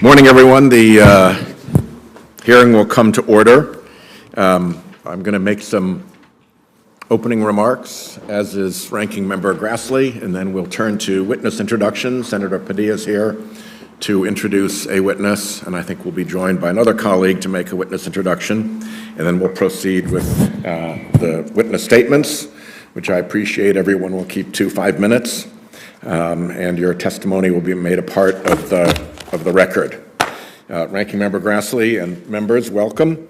Morning, everyone. The hearing will come to order. I'm going to make some opening remarks, as is Ranking Member Grassley, and then we'll turn to witness introductions. Senator Padilla is here to introduce a witness, and I think we'll be joined by another colleague to make a witness introduction, and then we'll proceed with the witness statements, which I appreciate everyone will keep to 5 minutes, and your testimony will be made a part of the record. Ranking Member Grassley and members, welcome.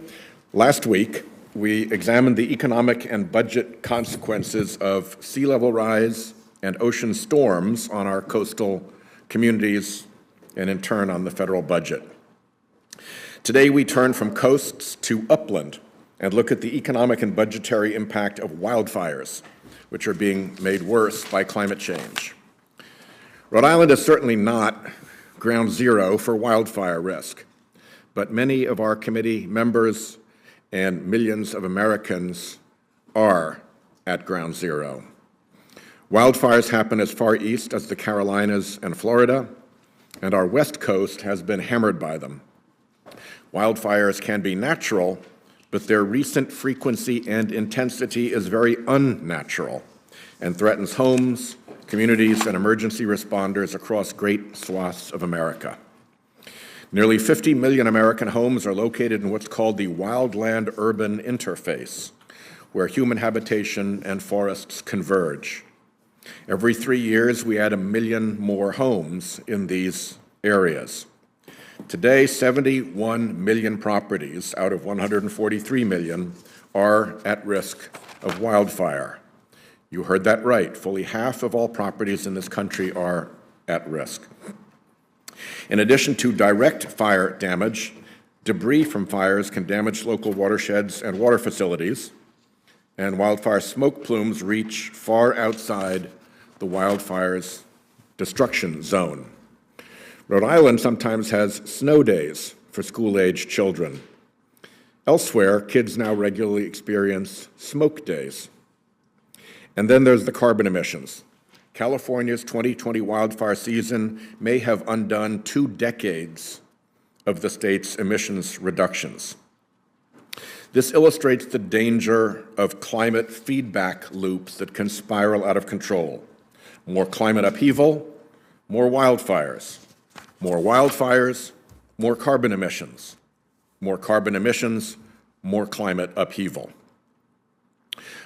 Last week, we examined the economic and budget consequences of sea level rise and ocean storms on our coastal communities and in turn on the federal budget. Today, we turn from coasts to upland and look at the economic and budgetary impact of wildfires, which are being made worse by climate change. Rhode Island is certainly not ground zero for wildfire risk, but many of our committee members and millions of Americans are at ground zero. Wildfires happen as far east as the Carolinas and Florida, and our west coast has been hammered by them. Wildfires can be natural, but their recent frequency and intensity is very unnatural and threatens homes, communities, and emergency responders across great swaths of America. Nearly 50 million American homes are located in what's called the wildland-urban interface, where human habitation and forests converge. Every 3 years, we add 1 million more homes in these areas. Today, 71 million properties out of 143 million are at risk of wildfire. You heard that right. Fully half of all properties in this country are at risk. In addition to direct fire damage, debris from fires can damage local watersheds and water facilities, and wildfire smoke plumes reach far outside the wildfire's destruction zone. Rhode Island sometimes has snow days for school-aged children. Elsewhere, kids now regularly experience smoke days. And then there's the carbon emissions. California's 2020 wildfire season may have undone 2 decades of the state's emissions reductions. This illustrates the danger of climate feedback loops that can spiral out of control. More climate upheaval, more wildfires. More wildfires, more carbon emissions. More carbon emissions, more climate upheaval.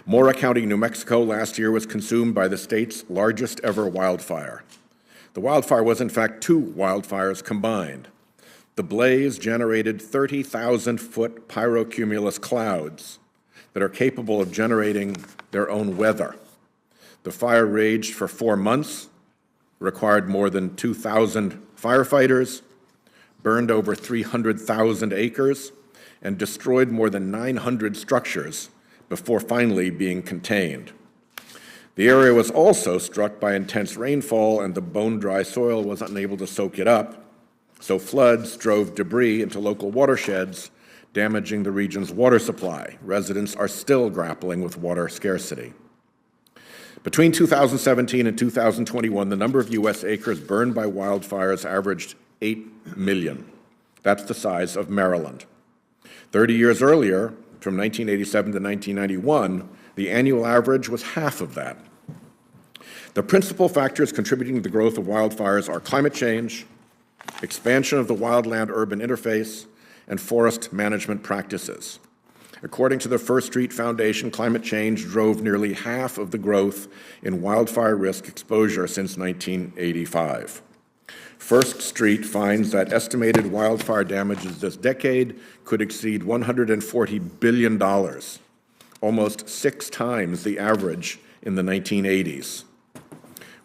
Mora County, New Mexico, last year was consumed by the state's largest ever wildfire. The wildfire was, in fact, 2 wildfires combined. The blaze generated 30,000-foot pyrocumulus clouds that are capable of generating their own weather. The fire raged for 4 months, required more than 2,000 firefighters, burned over 300,000 acres, and destroyed more than 900 structures before finally being contained. The area was also struck by intense rainfall, and the bone-dry soil was unable to soak it up, so floods drove debris into local watersheds, damaging the region's water supply. Residents are still grappling with water scarcity. Between 2017 and 2021, the number of U.S. acres burned by wildfires averaged 8 million. That's the size of Maryland. 30 years earlier, from 1987 to 1991, the annual average was half of that. The principal factors contributing to the growth of wildfires are climate change, expansion of the wildland-urban interface, and forest management practices. According to the First Street Foundation, climate change drove nearly half of the growth in wildfire risk exposure since 1985. First Street finds that estimated wildfire damages this decade could exceed $140 billion, almost 6 times the average in the 1980s.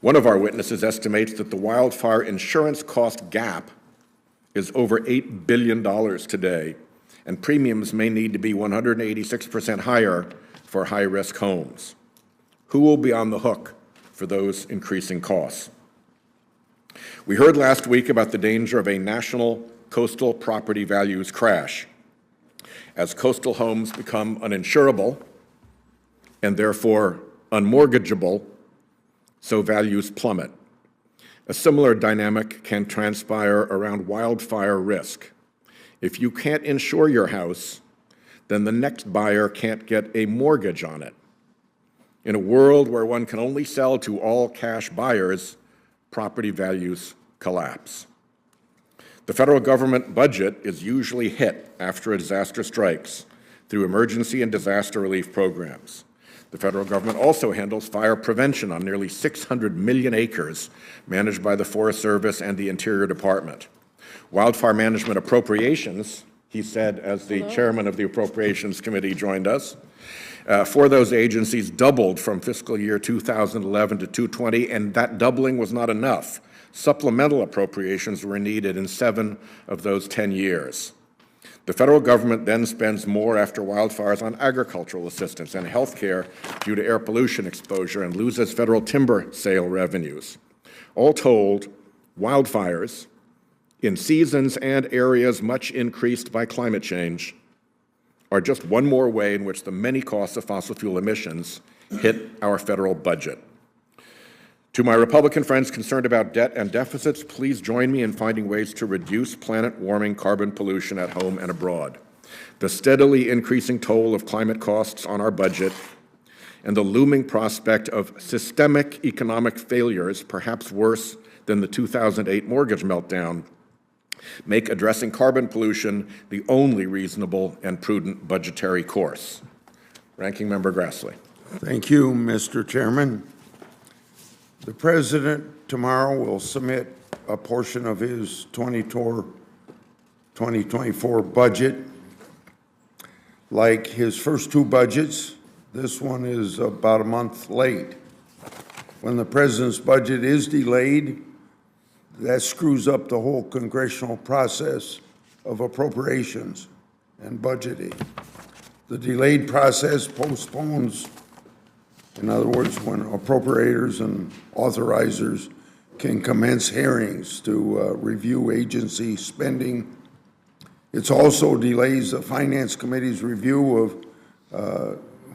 One of our witnesses estimates that the wildfire insurance cost gap is over $8 billion today, and premiums may need to be 186% higher for high-risk homes. Who will be on the hook for those increasing costs? We heard last week about the danger of a national coastal property values crash. As coastal homes become uninsurable and therefore unmortgageable, so values plummet. A similar dynamic can transpire around wildfire risk. If you can't insure your house, then the next buyer can't get a mortgage on it. In a world where one can only sell to all-cash buyers, property values collapse. The federal government budget is usually hit after a disaster strikes through emergency and disaster relief programs. The federal government also handles fire prevention on nearly 600 million acres managed by the Forest Service and the Interior Department. Wildfire management appropriations, he said as the chairman of the Appropriations Committee joined us, for those agencies doubled from fiscal year 2011 to 2020, and that doubling was not enough. Supplemental appropriations were needed in 7 of those 10 years. The federal government then spends more after wildfires on agricultural assistance and health care due to air pollution exposure and loses federal timber sale revenues. All told, wildfires in seasons and areas much increased by climate change are just one more way in which the many costs of fossil fuel emissions hit our federal budget. To my Republican friends concerned about debt and deficits, please join me in finding ways to reduce planet-warming carbon pollution at home and abroad. The steadily increasing toll of climate costs on our budget and the looming prospect of systemic economic failures, perhaps worse than the 2008 mortgage meltdown, make addressing carbon pollution the only reasonable and prudent budgetary course. Ranking Member Grassley. Thank you, Mr. Chairman. The President tomorrow will submit a portion of his 2024 budget. Like his first 2 budgets, this one is about a month late. When the President's budget is delayed, that screws up the whole congressional process of appropriations and budgeting. The delayed process postpones, in other words, when appropriators and authorizers can commence hearings to review agency spending. It also delays the Finance Committee's review of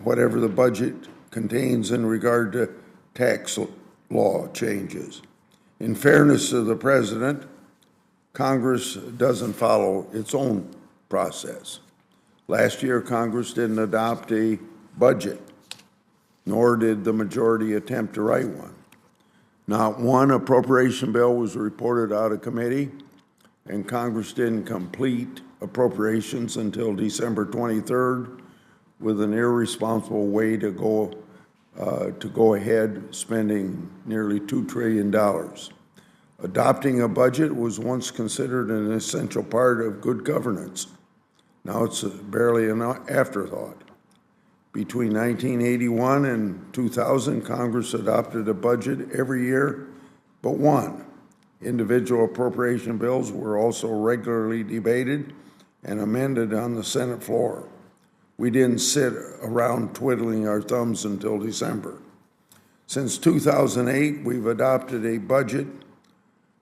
whatever the budget contains in regard to tax law changes. In fairness to the President, Congress doesn't follow its own process. Last year, Congress didn't adopt a budget, nor did the majority attempt to write one. Not one appropriation bill was reported out of committee, and Congress didn't complete appropriations until December 23rd with an irresponsible way to go ahead spending nearly $2 trillion. Adopting a budget was once considered an essential part of good governance. Now it's barely an afterthought. Between 1981 and 2000, Congress adopted a budget every year but one. Individual appropriation bills were also regularly debated and amended on the Senate floor. We didn't sit around twiddling our thumbs until December. Since 2008, we've adopted a budget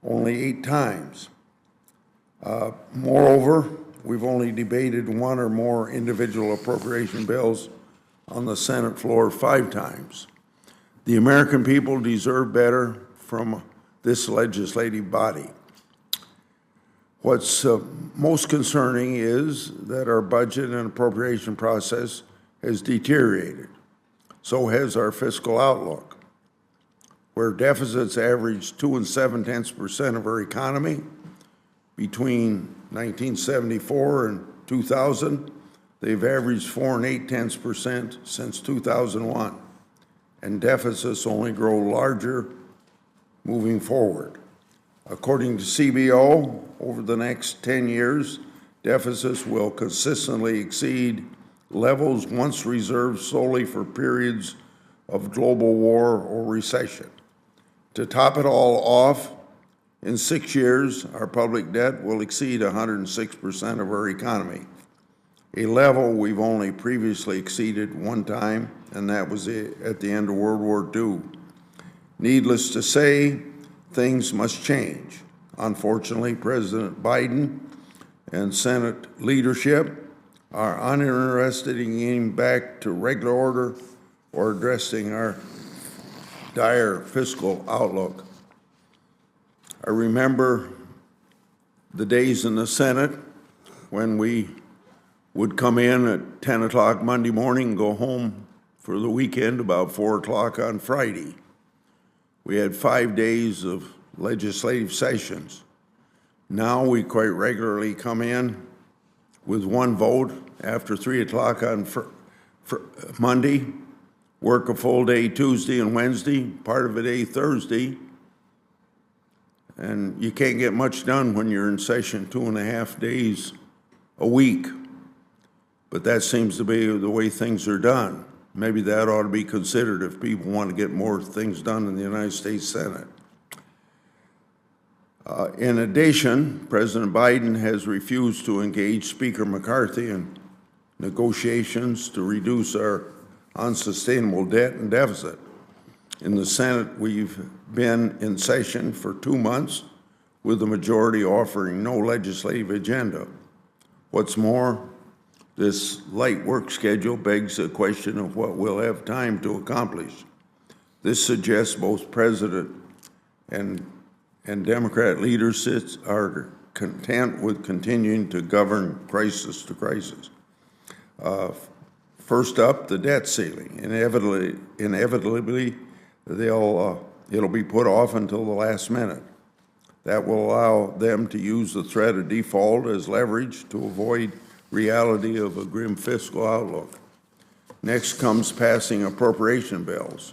only 8 times. Moreover, we've only debated 1 or more individual appropriation bills on the Senate floor 5 times. The American people deserve better from this legislative body. What's most concerning is that our budget and appropriation process has deteriorated. So has our fiscal outlook. Where deficits averaged 2 7/10% of our economy between 1974 and 2000, they've averaged 4 8/10% since 2001, and deficits only grow larger moving forward. According to CBO, over the next 10 years, deficits will consistently exceed levels once reserved solely for periods of global war or recession. To top it all off, in 6 years, our public debt will exceed 106% of our economy, a level we've only previously exceeded 1 time, and that was at the end of World War II. Needless to say, things must change. Unfortunately, President Biden and Senate leadership are uninterested in getting back to regular order or addressing our dire fiscal outlook. I remember the days in the Senate when we would come in at 10 o'clock Monday morning and go home for the weekend about 4 o'clock on Friday. We had 5 days of legislative sessions. Now we quite regularly come in with one vote after 3 o'clock on Monday, work a full day Tuesday and Wednesday, part of a day Thursday, and you can't get much done when you're in session 2.5 days a week. But that seems to be the way things are done. Maybe that ought to be considered if people want to get more things done in the United States Senate. In addition, President Biden has refused to engage Speaker McCarthy in negotiations to reduce our unsustainable debt and deficit. In the Senate, we've been in session for 2 months with the majority offering no legislative agenda. What's more, this light work schedule begs the question of what we'll have time to accomplish. This suggests both President and Democrat leaders are content with continuing to govern crisis to crisis. First up, the debt ceiling. Inevitably, it'll be put off until the last minute. That will allow them to use the threat of default as leverage to avoid reality of a grim fiscal outlook. Next comes passing appropriation bills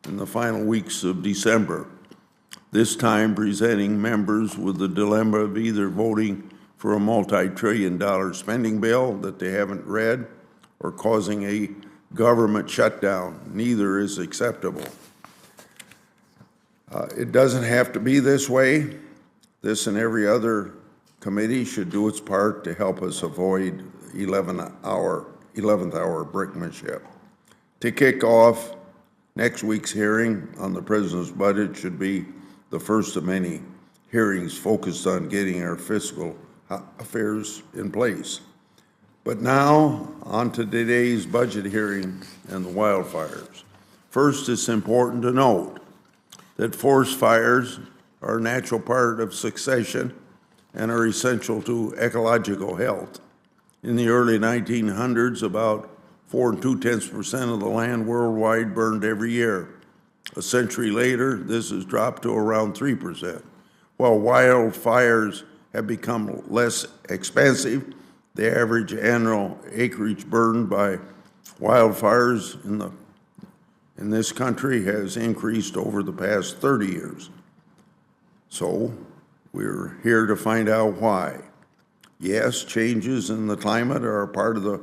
in the final weeks of December, this time presenting members with the dilemma of either voting for a multi-trillion-dollar spending bill that they haven't read or causing a government shutdown. Neither is acceptable. It doesn't have to be this way. This and every other committee should do its part to help us avoid 11th hour brinkmanship. To kick off, next week's hearing on the President's budget should be the first of many hearings focused on getting our fiscal affairs in place. But now, on to today's budget hearing and the wildfires. First, it's important to note that forest fires are a natural part of succession and are essential to ecological health. In the early 1900s, about 4 2/10% of the land worldwide burned every year. A century later, this has dropped to around 3%. While wildfires have become less expensive, the average annual acreage burned by wildfires in this country has increased over the past 30 years. So we're here to find out why. Yes, changes in the climate are a part of the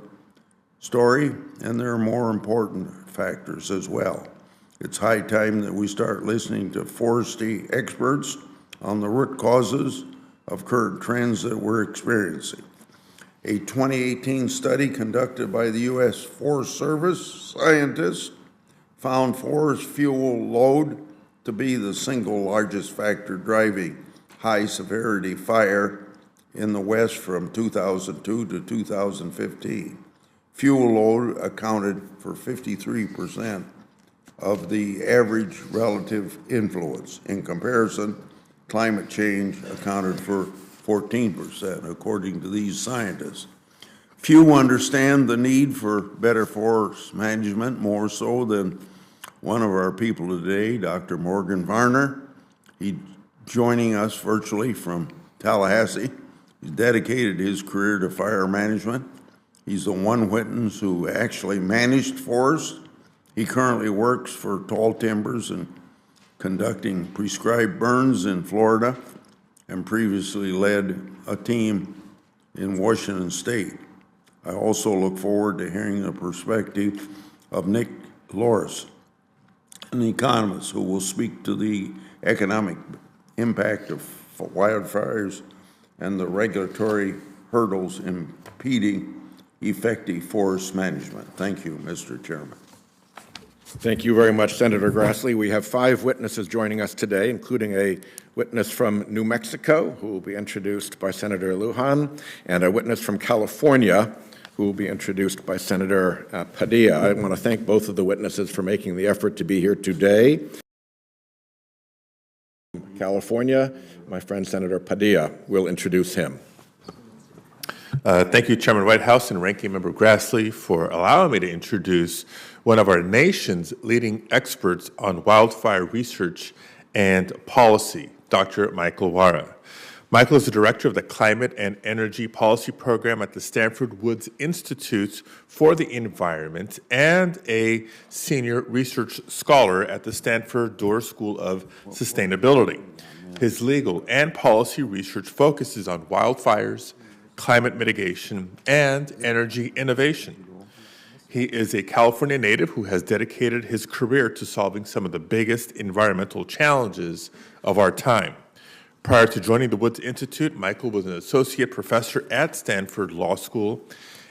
story, and there are more important factors as well. It's high time that we start listening to forestry experts on the root causes of current trends that we're experiencing. A 2018 study conducted by the U.S. Forest Service scientists found forest fuel load to be the single largest factor driving high-severity fire in the West from 2002 to 2015. Fuel load accounted for 53% of the average relative influence. In comparison, climate change accounted for 14%, according to these scientists. Few understand the need for better forest management more so than one of our people today, Dr. Morgan Varner. He's joining us virtually from Tallahassee. He's dedicated his career to fire management. He's the one witness who actually managed forests. He currently works for Tall Timbers and conducting prescribed burns in Florida, and previously led a team in Washington State. I also look forward to hearing the perspective of Nick Loris, an economist who will speak to the economic impact of wildfires and the regulatory hurdles impeding effective forest management. Thank you, Mr. Chairman. Thank you very much, Senator Grassley. We have 5 witnesses joining us today, including a witness from New Mexico, who will be introduced by Senator Lujan, and a witness from California, who will be introduced by Senator Padilla. I want to thank both of the witnesses for making the effort to be here today. California. My friend Senator Padilla will introduce him. Thank you, Chairman Whitehouse and Ranking Member Grassley, for allowing me to introduce one of our nation's leading experts on wildfire research and policy, Dr. Michael Wara. Michael is the director of the Climate and Energy Policy Program at the Stanford Woods Institute for the Environment and a senior research scholar at the Stanford Doers School of Sustainability. His legal and policy research focuses on wildfires, climate mitigation, and energy innovation. He is a California native who has dedicated his career to solving some of the biggest environmental challenges of our time. Prior to joining the Woods Institute, Michael was an associate professor at Stanford Law School,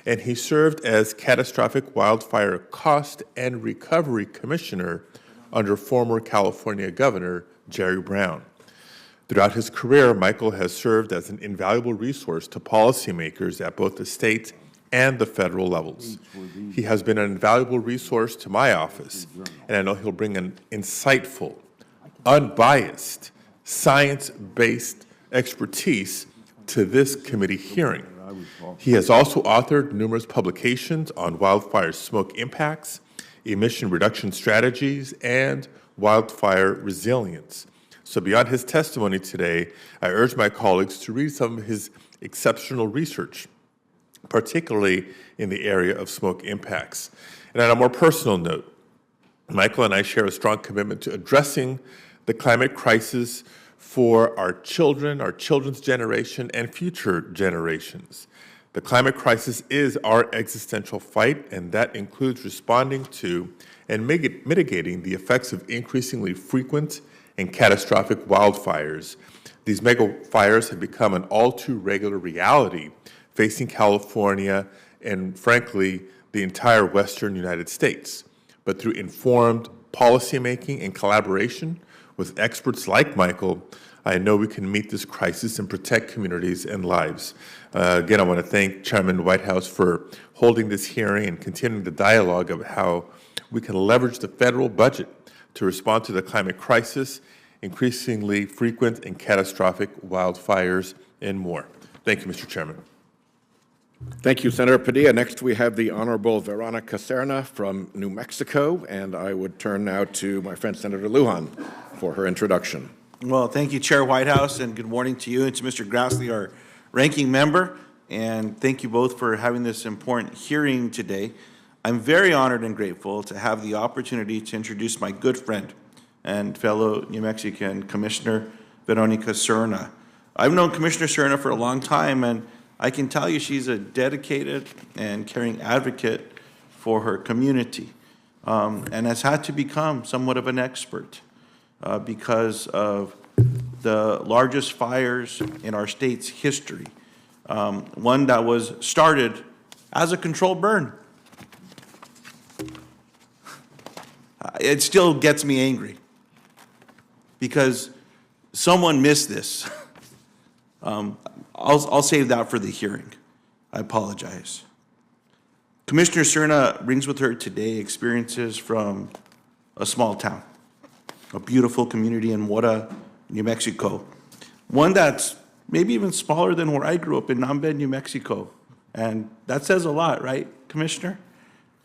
and he served as catastrophic wildfire cost and recovery commissioner under former California Governor Jerry Brown. Throughout his career, Michael has served as an invaluable resource to policymakers at both the state and the federal levels. He has been an invaluable resource to my office, and I know he'll bring an insightful, unbiased, science-based expertise to this committee hearing. He has also authored numerous publications on wildfire smoke impacts, emission reduction strategies, and wildfire resilience. So beyond his testimony today, I urge my colleagues to read some of his exceptional research, particularly in the area of smoke impacts. And on a more personal note, Michael and I share a strong commitment to addressing the climate crisis for our children, our children's generation, and future generations. The climate crisis is our existential fight, and that includes responding to and mitigating the effects of increasingly frequent and catastrophic wildfires. These mega fires have become an all too regular reality facing California and, frankly, the entire western United States. But through informed policymaking and collaboration with experts like Michael, I know we can meet this crisis and protect communities and lives. Again, I want to thank Chairman Whitehouse for holding this hearing and continuing the dialogue of how we can leverage the federal budget to respond to the climate crisis, increasingly frequent and catastrophic wildfires, and more. Thank you, Mr. Chairman. Thank you, Senator Padilla. Next, we have the Honorable Veronica Cerna from New Mexico, and I would turn now to my friend Senator Lujan for her introduction. Well, thank you, Chair Whitehouse, and good morning to you and to Mr. Grassley, our ranking member, and thank you both for having this important hearing today. I'm very honored and grateful to have the opportunity to introduce my good friend and fellow New Mexican Commissioner Veronica Cerna. I've known Commissioner Cerna for a long time, and I can tell you she's a dedicated and caring advocate for her community, and has had to become somewhat of an expert because of the largest fires in our state's history, one that was started as a controlled burn. It still gets me angry because someone missed this. I'll save that for the hearing. I apologize. Commissioner Cerna brings with her today experiences from a small town, a beautiful community in Wara, New Mexico, one that's maybe even smaller than where I grew up in Nambe, New Mexico. And that says a lot, right, Commissioner?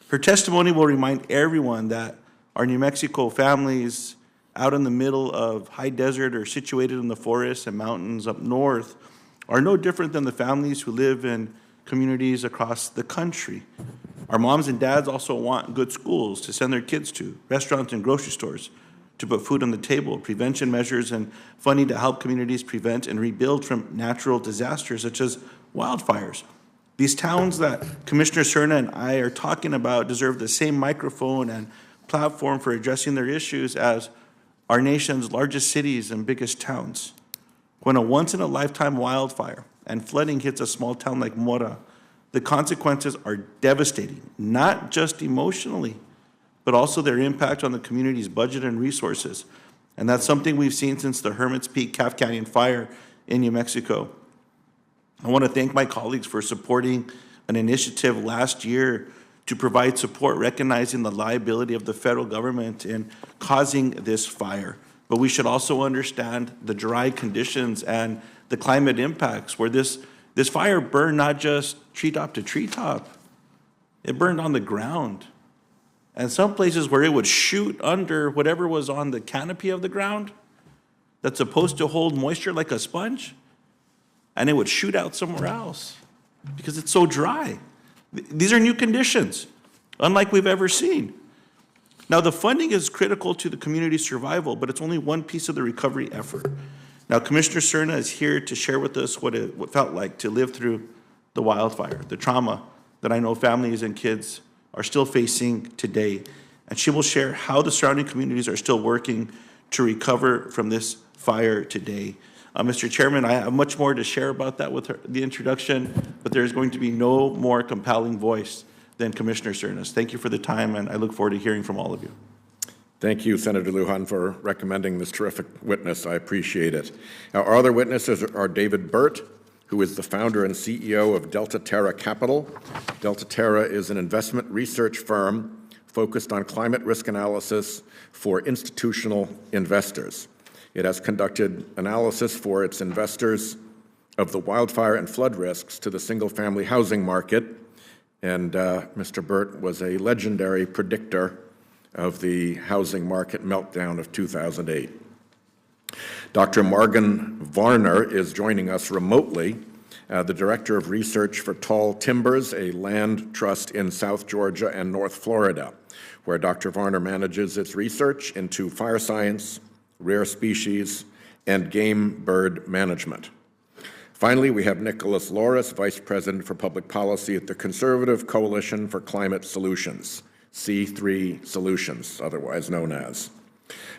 Her testimony will remind everyone that our New Mexico families out in the middle of high desert or situated in the forests and mountains up north are no different than the families who live in communities across the country. Our moms and dads also want good schools to send their kids to, restaurants and grocery stores to put food on the table, prevention measures and funding to help communities prevent and rebuild from natural disasters such as wildfires. These towns that Commissioner Cerna and I are talking about deserve the same microphone and platform for addressing their issues as our nation's largest cities and biggest towns. When a once-in-a-lifetime wildfire and flooding hits a small town like Mora, the consequences are devastating, not just emotionally, but also their impact on the community's budget and resources. And that's something we've seen since the Hermit's Peak Calf Canyon fire in New Mexico. I want to thank my colleagues for supporting an initiative last year to provide support recognizing the liability of the federal government in causing this fire. But we should also understand the dry conditions and the climate impacts where this fire burned not just treetop to treetop, it burned on the ground. And some places where it would shoot under whatever was on the canopy of the ground that's supposed to hold moisture like a sponge, and it would shoot out somewhere else because it's so dry. These are new conditions, unlike we've ever seen. Now, the funding is critical to the community's survival, but it's only one piece of the recovery effort. Now, Commissioner Cerna is here to share with us what it felt like to live through the wildfire, the trauma that I know families and kids are still facing today. And she will share how the surrounding communities are still working to recover from this fire today. Mr. Chairman, I have much more to share about that with the introduction, but there's going to be no more compelling voice than Commissioner Cerna's. Thank you for the time, and I look forward to hearing from all of you. Thank you, Senator Lujan, for recommending this terrific witness. I appreciate it. Now, our other witnesses are David Burt, who is the founder and CEO of Delta Terra Capital. Delta Terra is an investment research firm focused on climate risk analysis for institutional investors. It has conducted analysis for its investors of the wildfire and flood risks to the single-family housing market, and Mr. Burt was a legendary predictor of the housing market meltdown of 2008. Dr. Morgan Varner is joining us remotely, the Director of Research for Tall Timbers, a land trust in South Georgia and North Florida, where Dr. Varner manages its research into fire science, rare species, and game bird management. Finally, we have Nicholas Loris, Vice President for Public Policy at the Conservative Coalition for Climate Solutions, C3 Solutions, otherwise known as.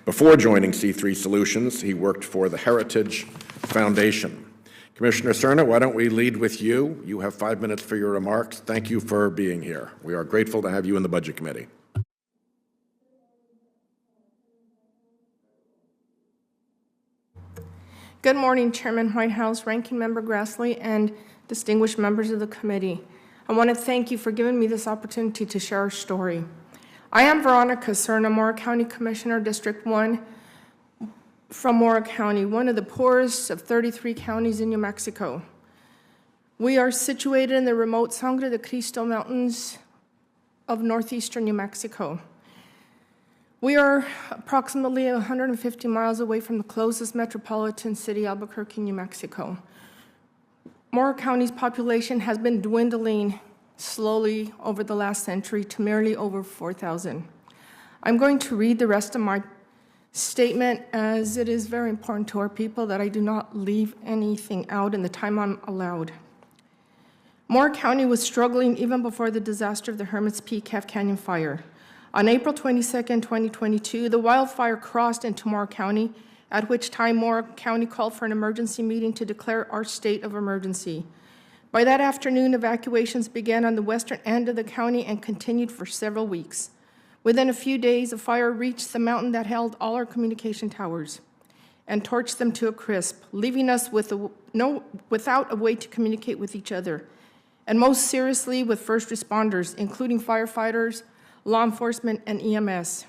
Before joining C3 Solutions, he worked for the Heritage Foundation. Commissioner Cerna, why don't we lead with you? You have 5 minutes for your remarks. Thank you for being here. We are grateful to have you in the Budget Committee. Good morning, Chairman Whitehouse, Ranking Member Grassley, and distinguished members of the committee. I want to thank you for giving me this opportunity to share our story. I am Veronica Cerna, Mora County Commissioner, District 1 from Mora County, one of the poorest of 33 counties in New Mexico. We are situated in the remote Sangre de Cristo Mountains of northeastern New Mexico. We are approximately 150 miles away from the closest metropolitan city, Albuquerque, New Mexico. Mora County's population has been dwindling slowly over the last century to merely over 4,000. I'm going to read the rest of my statement as it is very important to our people that I do not leave anything out in the time I'm allowed. Mora County was struggling even before the disaster of the Hermit's Peak Half Canyon fire. On April 22, 2022, the wildfire crossed into Mora County, at which time Mora County called for an emergency meeting to declare our state of emergency. By that afternoon, evacuations began on the western end of the county and continued for several weeks. Within a few days, the fire reached the mountain that held all our communication towers and torched them to a crisp, leaving us without a way to communicate with each other, and most seriously with first responders, including firefighters, law enforcement, and EMS.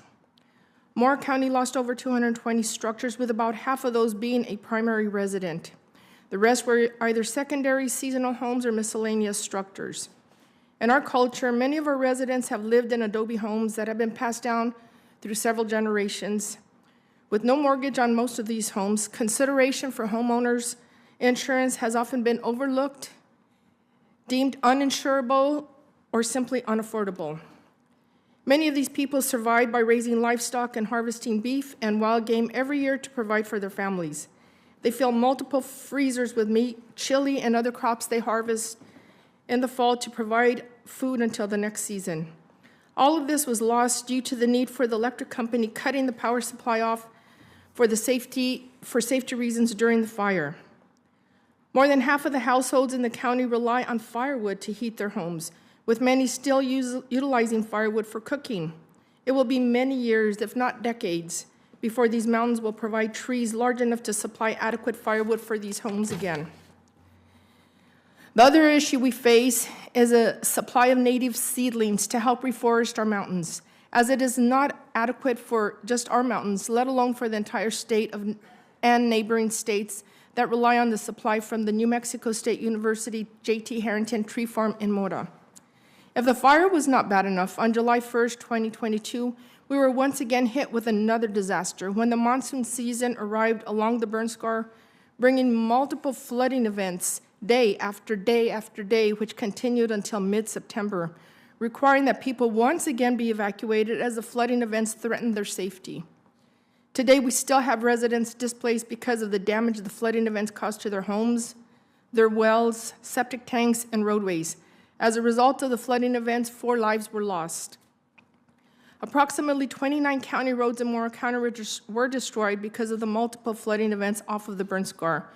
Mora County lost over 220 structures, with about half of those being a primary resident. The rest were either secondary, seasonal homes, or miscellaneous structures. In our culture, many of our residents have lived in adobe homes that have been passed down through several generations. With no mortgage on most of these homes, consideration for homeowners insurance has often been overlooked, deemed uninsurable, or simply unaffordable. Many of these people survive by raising livestock and harvesting beef and wild game every year to provide for their families. They fill multiple freezers with meat, chili, and other crops they harvest in the fall to provide food until the next season. All of this was lost due to the need for the electric company cutting the power supply off for safety reasons during the fire. More than half of the households in the county rely on firewood to heat their homes, with many still utilizing firewood for cooking. It will be many years, if not decades, before these mountains will provide trees large enough to supply adequate firewood for these homes again. The other issue we face is a supply of native seedlings to help reforest our mountains. as it is not adequate for just our mountains, let alone for the entire state and neighboring states that rely on the supply from the New Mexico State University J.T. Harrington Tree Farm in Mora. If the fire was not bad enough, on July 1st, 2022, we were once again hit with another disaster when the monsoon season arrived along the burn scar, bringing multiple flooding events day after day after day, which continued until mid-September, requiring that people once again be evacuated as the flooding events threatened their safety. Today, we still have residents displaced because of the damage the flooding events caused to their homes, their wells, septic tanks, and roadways. As a result of the flooding events, 4 lives were lost. Approximately 29 county roads in Mora County were destroyed because of the multiple flooding events off of the burn scar.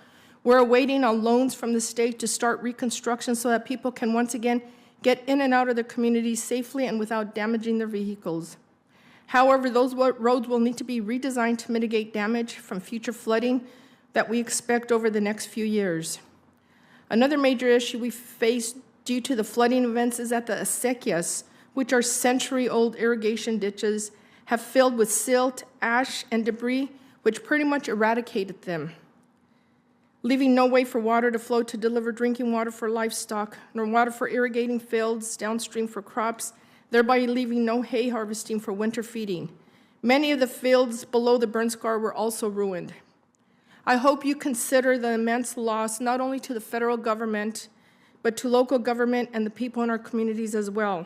We're awaiting on loans from the state to start reconstruction so that people can once again get in and out of their communities safely and without damaging their vehicles. However, those roads will need to be redesigned to mitigate damage from future flooding that we expect over the next few years. Another major issue we face due to the flooding events is that the acequias, which are century-old irrigation ditches, have filled with silt, ash, and debris, which pretty much eradicated them, leaving no way for water to flow to deliver drinking water for livestock, nor water for irrigating fields downstream for crops, thereby leaving no hay harvesting for winter feeding. Many of the fields below the burn scar were also ruined. I hope you consider the immense loss not only to the federal government, but to local government and the people in our communities as well.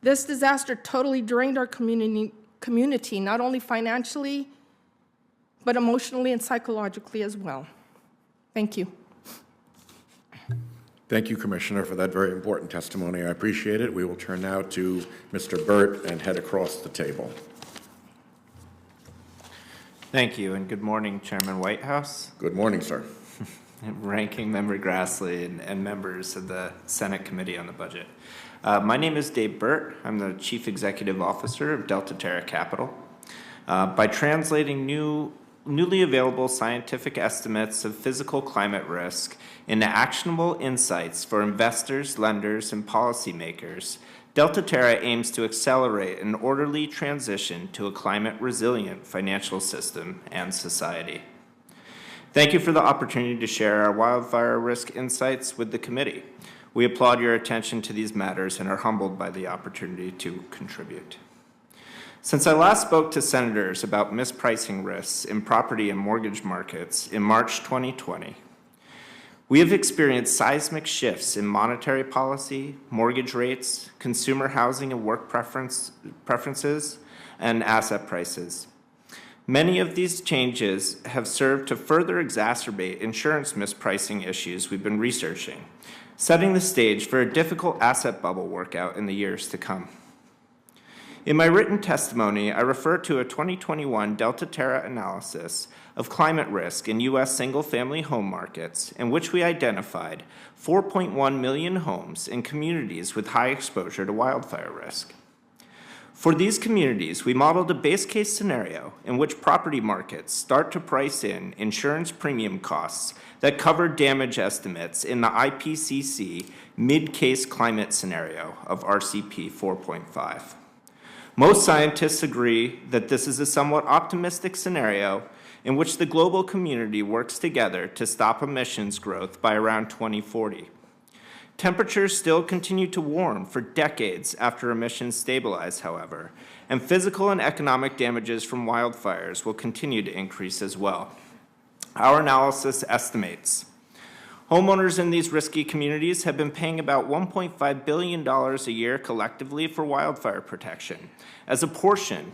This disaster totally drained our community, not only financially, but emotionally and psychologically as well. Thank you. Thank you, Commissioner, for that very important testimony. I appreciate it. We will turn now to Mr. Burt and head across the table. Thank you, and good morning, Chairman Whitehouse, Good morning, sir. Ranking Member Grassley, and members of the Senate Committee on the Budget. My name is Dave Burt. I'm the Chief Executive Officer of Delta Terra Capital. By translating newly available scientific estimates of physical climate risk into actionable insights for investors, lenders, and policymakers, Delta Terra aims to accelerate an orderly transition to a climate-resilient financial system and society. Thank you for the opportunity to share our wildfire risk insights with the committee. We applaud your attention to these matters and are humbled by the opportunity to contribute. Since I last spoke to senators about mispricing risks in property and mortgage markets in March 2020, we have experienced seismic shifts in monetary policy, mortgage rates, consumer housing and work preferences, and asset prices. Many of these changes have served to further exacerbate insurance mispricing issues we've been researching, setting the stage for a difficult asset bubble workout in the years to come. In my written testimony, I refer to a 2021 Delta Terra analysis of climate risk in U.S. single-family home markets, in which we identified 4.1 million homes in communities with high exposure to wildfire risk. For these communities, we modeled a base case scenario in which property markets start to price in insurance premium costs that cover damage estimates in the IPCC mid-case climate scenario of RCP 4.5. Most scientists agree that this is a somewhat optimistic scenario in which the global community works together to stop emissions growth by around 2040. Temperatures still continue to warm for decades after emissions stabilize, however, and physical and economic damages from wildfires will continue to increase as well. Our analysis estimates homeowners in these risky communities have been paying about $1.5 billion a year collectively for wildfire protection as a portion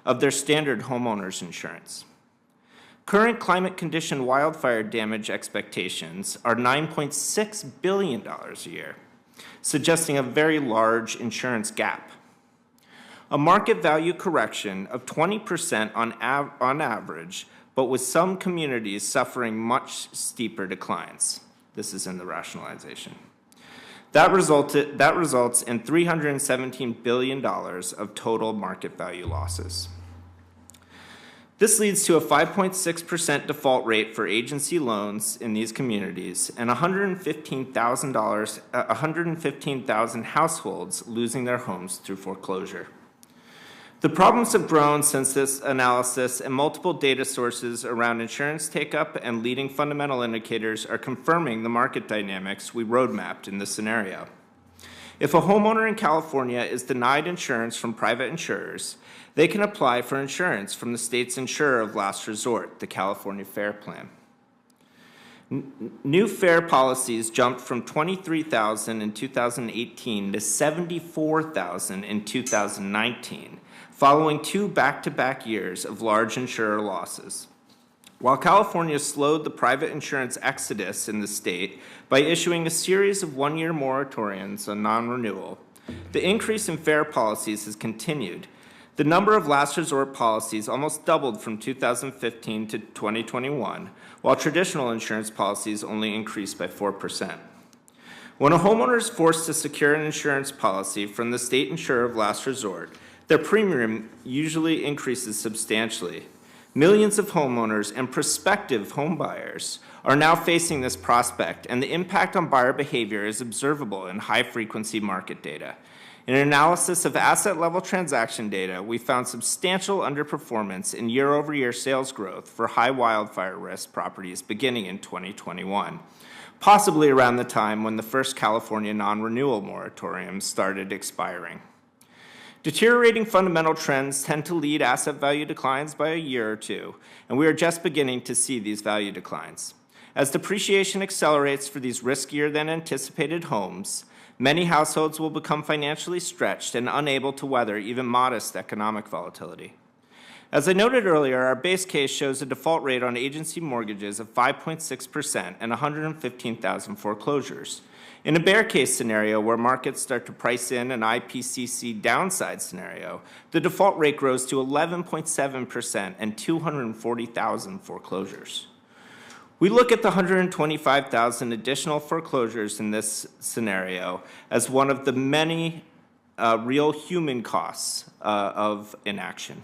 of their standard homeowners insurance. Current climate condition wildfire damage expectations are $9.6 billion a year, suggesting a very large insurance gap. A market value correction of 20% on average, but with some communities suffering much steeper declines. This is in the rationalization. That results in $317 billion of total market value losses. This leads to a 5.6% default rate for agency loans in these communities and $115,000 households losing their homes through foreclosure. The problems have grown since this analysis, and multiple data sources around insurance take-up and leading fundamental indicators are confirming the market dynamics we roadmapped in this scenario. If a homeowner in California is denied insurance from private insurers, they can apply for insurance from the state's insurer of last resort, the California FAIR Plan. New FAIR policies jumped from 23,000 in 2018 to 74,000 in 2019, following 2 back-to-back years of large insurer losses. While California slowed the private insurance exodus in the state by issuing a series of one-year moratoriums on non-renewal, the increase in FAIR policies has continued. The number of last resort policies almost doubled from 2015 to 2021, while traditional insurance policies only increased by 4%. When a homeowner is forced to secure an insurance policy from the state insurer of last resort, their premium usually increases substantially. Millions of homeowners and prospective homebuyers are now facing this prospect, and the impact on buyer behavior is observable in high-frequency market data. In an analysis of asset-level transaction data, we found substantial underperformance in year-over-year sales growth for high wildfire risk properties beginning in 2021, possibly around the time when the first California non-renewal moratorium started expiring. Deteriorating fundamental trends tend to lead asset value declines by a year or two, and we are just beginning to see these value declines. As depreciation accelerates for these riskier than anticipated homes, many households will become financially stretched and unable to weather even modest economic volatility. As I noted earlier, our base case shows a default rate on agency mortgages of 5.6% and 115,000 foreclosures. In a bear case scenario where markets start to price in an IPCC downside scenario, the default rate grows to 11.7% and 240,000 foreclosures. We look at the 125,000 additional foreclosures in this scenario as one of the many real human costs of inaction.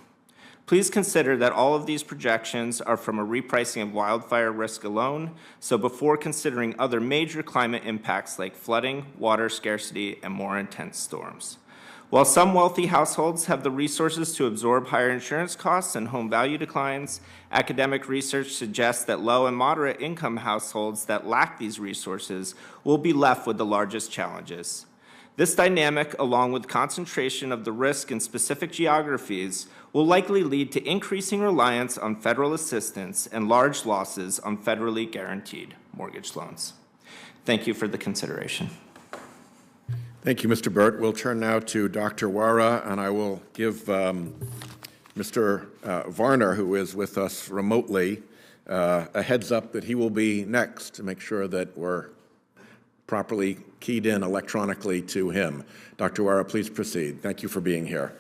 Please consider that all of these projections are from a repricing of wildfire risk alone, so before considering other major climate impacts like flooding, water scarcity, and more intense storms. While some wealthy households have the resources to absorb higher insurance costs and home value declines, academic research suggests that low and moderate income households that lack these resources will be left with the largest challenges. This dynamic, along with concentration of the risk in specific geographies, will likely lead to increasing reliance on federal assistance and large losses on federally guaranteed mortgage loans. Thank you for the consideration. Thank you, Mr. Burt. We'll turn now to Dr. Wara, and I will give Mr. Varner, who is with us remotely, a heads up that he will be next to make sure that we're properly keyed in electronically to him. Dr. Wara, please proceed. Thank you for being here.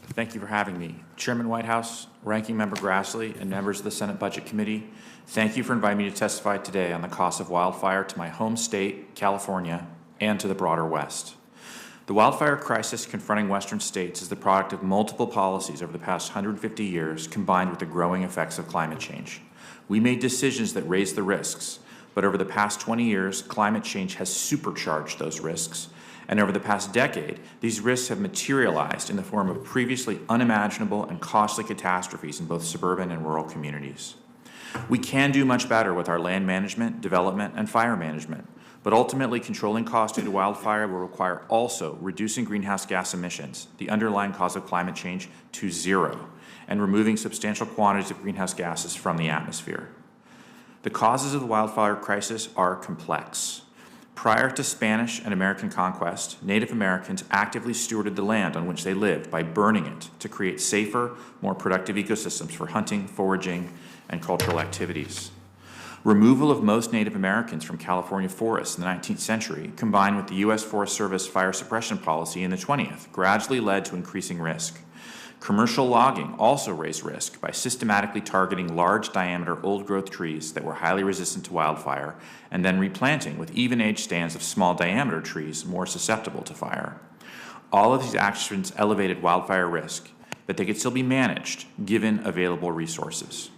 Thank you for having me. Chairman Whitehouse, Ranking Member Grassley, and members of the Senate Budget Committee, thank you for inviting me to testify today on the cost of wildfire to my home state, California, and to the broader West. The wildfire crisis confronting Western states is the product of multiple policies over the past 150 years combined with the growing effects of climate change. We made decisions that raised the risks, but over the past 20 years, climate change has supercharged those risks. And over the past decade, these risks have materialized in the form of previously unimaginable and costly catastrophes in both suburban and rural communities. We can do much better with our land management, development, and fire management, but ultimately controlling costs due to wildfire will require also reducing greenhouse gas emissions, the underlying cause of climate change, to zero, and removing substantial quantities of greenhouse gases from the atmosphere. The causes of the wildfire crisis are complex. Prior to Spanish and American conquest, Native Americans actively stewarded the land on which they lived by burning it to create safer, more productive ecosystems for hunting, foraging, and cultural activities. Removal of most Native Americans from California forests in the 19th century, combined with the U.S. Forest Service fire suppression policy in the 20th, gradually led to increasing risk. Commercial logging also raised risk by systematically targeting large-diameter old-growth trees that were highly resistant to wildfire and then replanting with even-age stands of small-diameter trees more susceptible to fire. All of these actions elevated wildfire risk, but they could still be managed given available resources.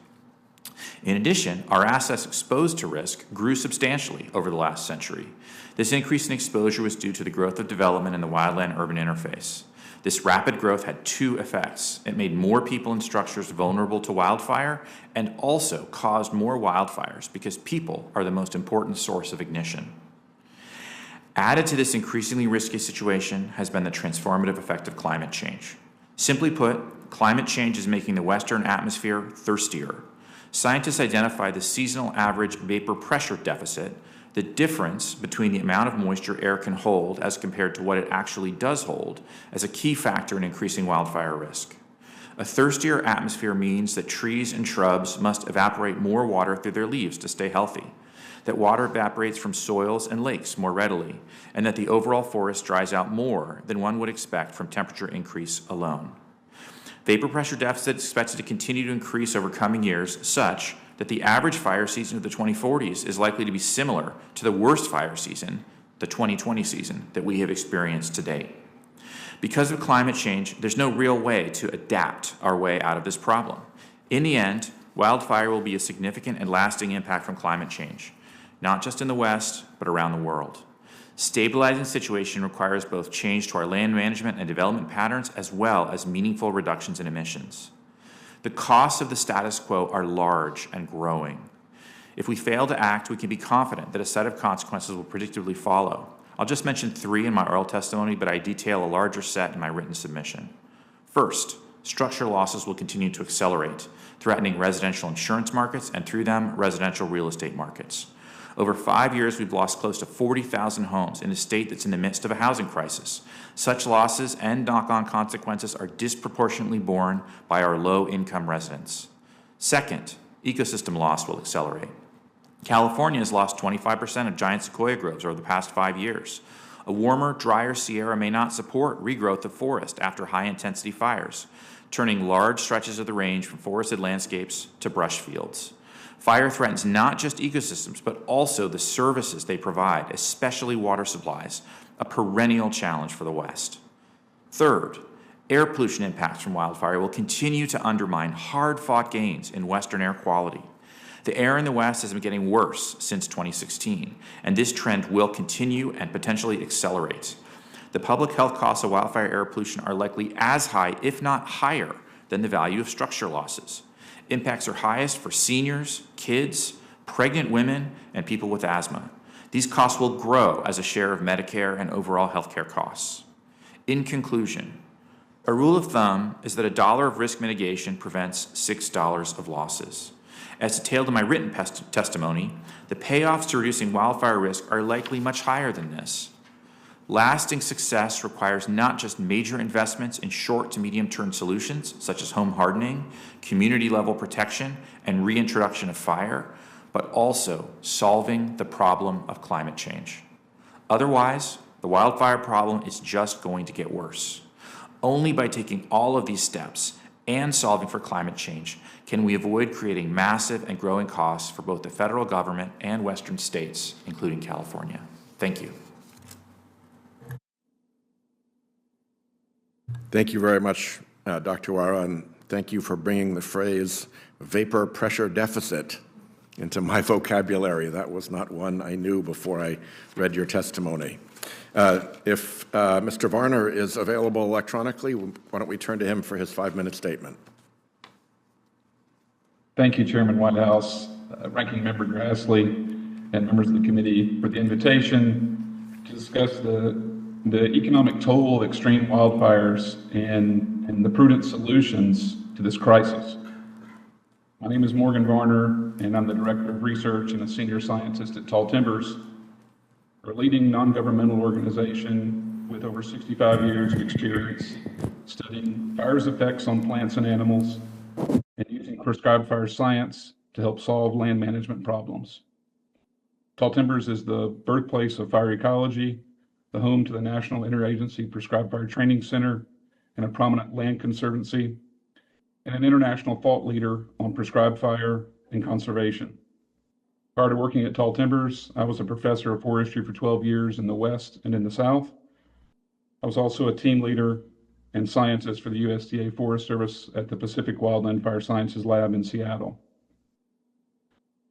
In addition, our assets exposed to risk grew substantially over the last century. This increase in exposure was due to the growth of development in the wildland-urban interface. This rapid growth had two effects. It made more people and structures vulnerable to wildfire and also caused more wildfires because people are the most important source of ignition. Added to this increasingly risky situation has been the transformative effect of climate change. Simply put, climate change is making the Western atmosphere thirstier. Scientists identify the seasonal average vapor pressure deficit, the difference between the amount of moisture air can hold as compared to what it actually does hold, as a key factor in increasing wildfire risk. A thirstier atmosphere means that trees and shrubs must evaporate more water through their leaves to stay healthy, that water evaporates from soils and lakes more readily, and that the overall forest dries out more than one would expect from temperature increase alone. Vapor pressure deficit is expected to continue to increase over coming years, such that the average fire season of the 2040s is likely to be similar to the worst fire season, the 2020 season, that we have experienced to date. Because of climate change, there's no real way to adapt our way out of this problem. In the end, wildfire will be a significant and lasting impact from climate change, not just in the West, but around the world. Stabilizing the situation requires both change to our land management and development patterns, as well as meaningful reductions in emissions. The costs of the status quo are large and growing. If we fail to act, we can be confident that a set of consequences will predictably follow. I'll just mention 3 in my oral testimony, but I detail a larger set in my written submission. First, structural losses will continue to accelerate, threatening residential insurance markets and through them, residential real estate markets. Over 5 years, we've lost close to 40,000 homes in a state that's in the midst of a housing crisis. Such losses and knock-on consequences are disproportionately borne by our low-income residents. Second, ecosystem loss will accelerate. California has lost 25% of giant sequoia groves over the past 5 years. A warmer, drier Sierra may not support regrowth of forest after high-intensity fires, turning large stretches of the range from forested landscapes to brush fields. Fire threatens not just ecosystems, but also the services they provide, especially water supplies, a perennial challenge for the West. Third, air pollution impacts from wildfire will continue to undermine hard-fought gains in Western air quality. The air in the West has been getting worse since 2016, and this trend will continue and potentially accelerate. The public health costs of wildfire air pollution are likely as high, if not higher, than the value of structure losses. Impacts are highest for seniors, kids, pregnant women, and people with asthma. These costs will grow as a share of Medicare and overall healthcare costs. In conclusion, a rule of thumb is that $1 of risk mitigation prevents $6 of losses. As detailed in my written testimony, the payoffs to reducing wildfire risk are likely much higher than this. Lasting success requires not just major investments in short to medium-term solutions, such as home hardening, community-level protection, and reintroduction of fire, but also solving the problem of climate change. Otherwise, the wildfire problem is just going to get worse. Only by taking all of these steps and solving for climate change can we avoid creating massive and growing costs for both the federal government and Western states, including California. Thank you. Thank you very much, Dr. Wara, and thank you for bringing the phrase vapor pressure deficit into my vocabulary. That was not one I knew before I read your testimony. If Mr. Varner is available electronically, why don't we turn to him for his 5-minute statement? Thank you, Chairman Whitehouse, Ranking Member Grassley, and members of the committee for the invitation to discuss the economic toll of extreme wildfires and the prudent solutions to this crisis. My name is Morgan Varner, and I'm the Director of Research and a Senior Scientist at Tall Timbers, a leading non-governmental organization with over 65 years of experience studying fire's effects on plants and animals and using prescribed fire science to help solve land management problems. Tall Timbers is the birthplace of fire ecology, the home to the National Interagency Prescribed Fire Training Center, and a prominent land conservancy, and an international thought leader on prescribed fire and conservation. Prior to working at Tall Timbers, I was a professor of forestry for 12 years in the West and in the South. I was also a team leader and scientist for the USDA Forest Service at the Pacific Wildland Fire Sciences Lab in Seattle.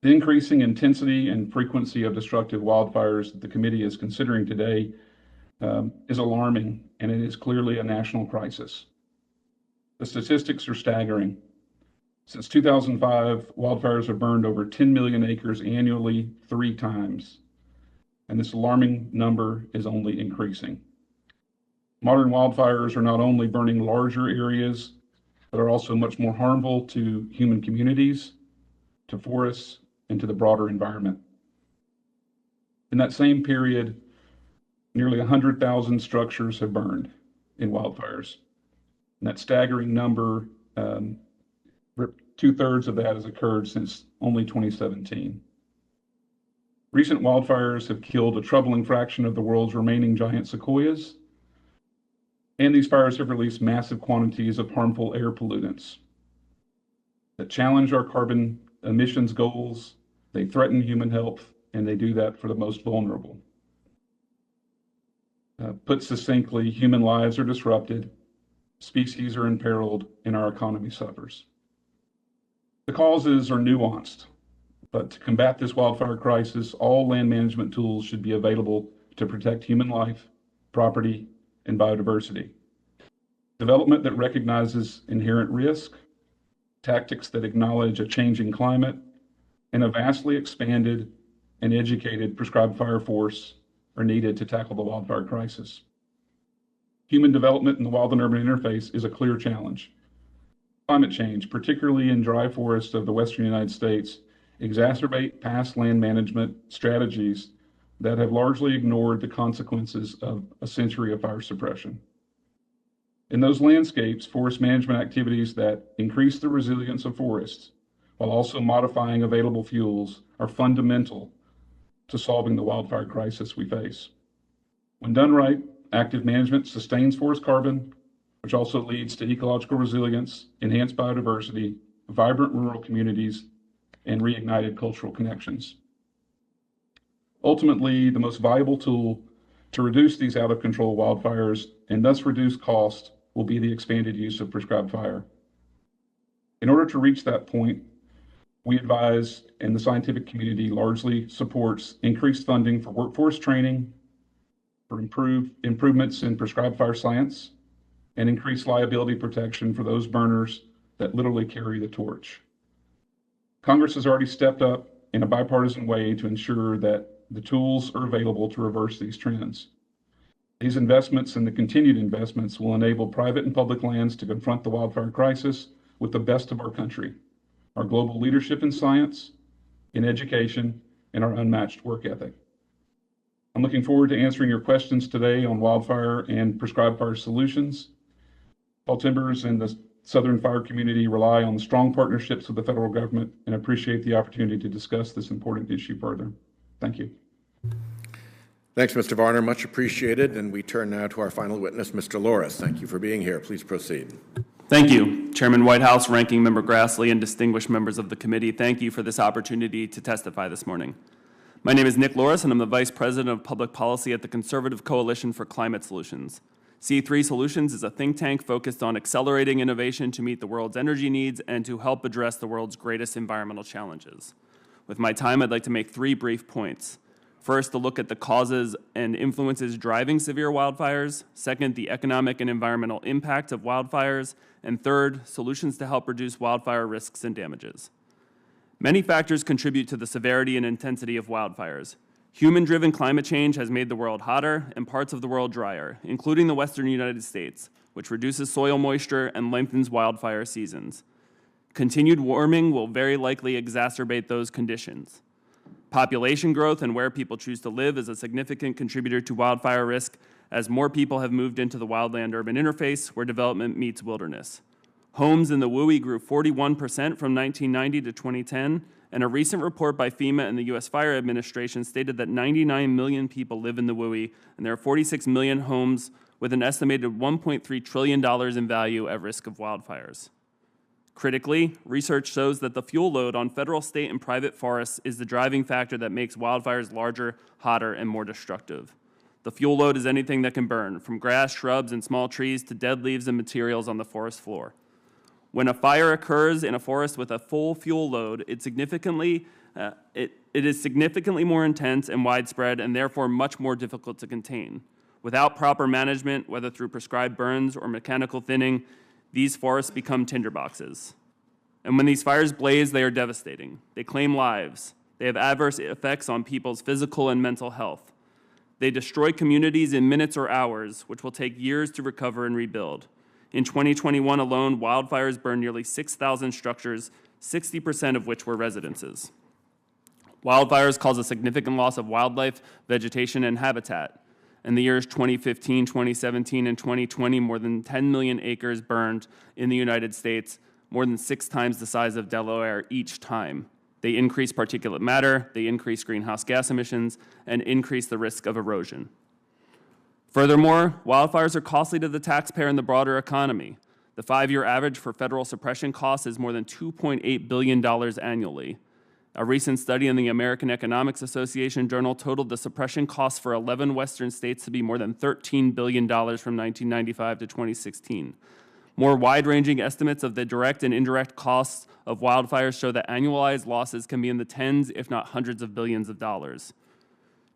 The increasing intensity and frequency of destructive wildfires that the committee is considering today is alarming, and it is clearly a national crisis. The statistics are staggering. Since 2005, wildfires have burned over 10 million acres annually 3 times, and this alarming number is only increasing. Modern wildfires are not only burning larger areas, but are also much more harmful to human communities, to forests, and to the broader environment. In that same period, nearly 100,000 structures have burned in wildfires. And that staggering number, 2/3 of that has occurred since only 2017. Recent wildfires have killed a troubling fraction of the world's remaining giant sequoias, and these fires have released massive quantities of harmful air pollutants that challenge our carbon emissions goals. They threaten human health, and they do that for the most vulnerable. Put succinctly, human lives are disrupted, species are imperiled, and our economy suffers. The causes are nuanced, but to combat this wildfire crisis, all land management tools should be available to protect human life, property, and biodiversity. Development that recognizes inherent risk, tactics that acknowledge a changing climate, and a vastly expanded and educated prescribed fire force are needed to tackle the wildfire crisis. Human development in the wild and urban interface is a clear challenge. Climate change, particularly in dry forests of the western United States, exacerbate past land management strategies that have largely ignored the consequences of a century of fire suppression. In those landscapes, forest management activities that increase the resilience of forests while also modifying available fuels are fundamental to solving the wildfire crisis we face. When done right, active management sustains forest carbon, which also leads to ecological resilience, enhanced biodiversity, vibrant rural communities, and reignited cultural connections. Ultimately, the most viable tool to reduce these out-of-control wildfires and thus reduce cost will be the expanded use of prescribed fire. In order to reach that point, we advise, and the scientific community largely supports, increased funding for workforce training, for improvements in prescribed fire science, and increased liability protection for those burners that literally carry the torch. Congress has already stepped up in a bipartisan way to ensure that the tools are available to reverse these trends. These investments and the continued investments will enable private and public lands to confront the wildfire crisis with the best of our country, our global leadership in science, in education, and our unmatched work ethic. I'm looking forward to answering your questions today on wildfire and prescribed fire solutions. All timbers and the Southern fire community rely on strong partnerships with the federal government and appreciate the opportunity to discuss this important issue further. Thank you. Thanks, Mr. Varner. Much appreciated. And we turn now to our final witness, Mr. Loris. Thank you for being here. Please proceed. Thank you, Chairman Whitehouse, Ranking Member Grassley, and distinguished members of the committee. Thank you for this opportunity to testify this morning. My name is Nick Loris, and I'm the Vice President of Public Policy at the Conservative Coalition for Climate Solutions. C3 Solutions is a think tank focused on accelerating innovation to meet the world's energy needs and to help address the world's greatest environmental challenges. With my time, I'd like to make 3 brief points. First, a look at the causes and influences driving severe wildfires. Second, the economic and environmental impact of wildfires. And third, solutions to help reduce wildfire risks and damages. Many factors contribute to the severity and intensity of wildfires. Human-driven climate change has made the world hotter and parts of the world drier, including the western United States, which reduces soil moisture and lengthens wildfire seasons. Continued warming will very likely exacerbate those conditions. Population growth and where people choose to live is a significant contributor to wildfire risk, as more people have moved into the wildland-urban interface where development meets wilderness. Homes in the WUI grew 41% from 1990 to 2010, and a recent report by FEMA and the U.S. Fire Administration stated that 99 million people live in the WUI, and there are 46 million homes with an estimated $1.3 trillion in value at risk of wildfires. Critically, research shows that the fuel load on federal, state, and private forests is the driving factor that makes wildfires larger, hotter, and more destructive. The fuel load is anything that can burn, from grass, shrubs, and small trees to dead leaves and materials on the forest floor. When a fire occurs in a forest with a full fuel load, it is significantly more intense and widespread and therefore much more difficult to contain. Without proper management, whether through prescribed burns or mechanical thinning, these forests become tinderboxes. And when these fires blaze, they are devastating. They claim lives. They have adverse effects on people's physical and mental health. They destroy communities in minutes or hours, which will take years to recover and rebuild. In 2021 alone, wildfires burned nearly 6,000 structures, 60% of which were residences. Wildfires cause a significant loss of wildlife, vegetation, and habitat. In the years 2015, 2017, and 2020, more than 10 million acres burned in the United States, more than 6 times the size of Delaware each time. They increase particulate matter, they increase greenhouse gas emissions, and increase the risk of erosion. Furthermore, wildfires are costly to the taxpayer and the broader economy. The 5-year average for federal suppression costs is more than $2.8 billion annually. A recent study in the American Economics Association Journal totaled the suppression costs for 11 Western states to be more than $13 billion from 1995 to 2016. More wide-ranging estimates of the direct and indirect costs of wildfires show that annualized losses can be in the tens, if not hundreds of billions of dollars.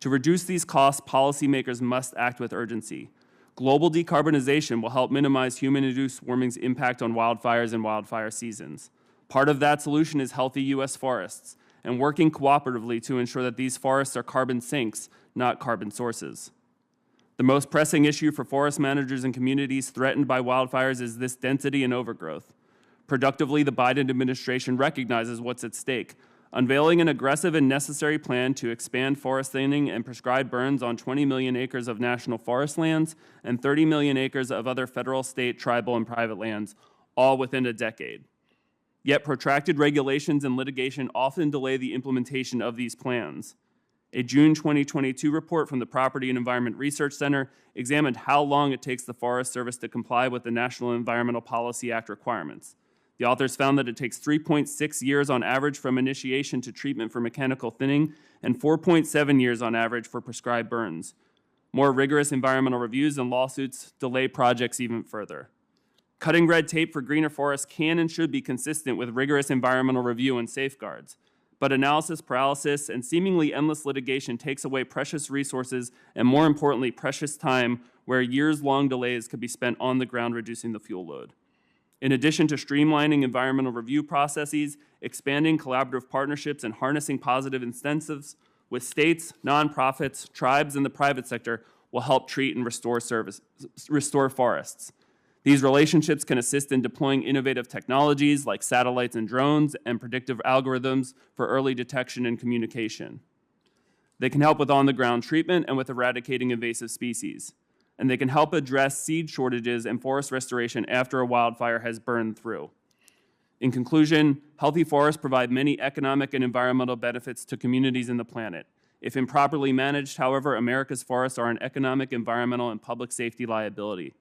To reduce these costs, policymakers must act with urgency. Global decarbonization will help minimize human-induced warming's impact on wildfires and wildfire seasons. Part of that solution is healthy U.S. forests and working cooperatively to ensure that these forests are carbon sinks, not carbon sources. The most pressing issue for forest managers and communities threatened by wildfires is this density and overgrowth. Productively, the Biden administration recognizes what's at stake, unveiling an aggressive and necessary plan to expand forest thinning and prescribe burns on 20 million acres of national forest lands and 30 million acres of other federal, state, tribal, and private lands, all within a decade. Yet protracted regulations and litigation often delay the implementation of these plans. A June 2022 report from the Property and Environment Research Center examined how long it takes the Forest Service to comply with the National Environmental Policy Act requirements. The authors found that it takes 3.6 years on average from initiation to treatment for mechanical thinning and 4.7 years on average for prescribed burns. More rigorous environmental reviews and lawsuits delay projects even further. Cutting red tape for greener forests can and should be consistent with rigorous environmental review and safeguards. But analysis paralysis and seemingly endless litigation takes away precious resources and, more importantly, precious time where years-long delays could be spent on the ground reducing the fuel load. In addition to streamlining environmental review processes, expanding collaborative partnerships, and harnessing positive incentives with states, nonprofits, tribes, and the private sector will help treat and restore forests. These relationships can assist in deploying innovative technologies like satellites and drones and predictive algorithms for early detection and communication. They can help with on-the-ground treatment and with eradicating invasive species. And they can help address seed shortages and forest restoration after a wildfire has burned through. In conclusion, healthy forests provide many economic and environmental benefits to communities in the planet. If improperly managed, however, America's forests are an economic, environmental, and public safety liability.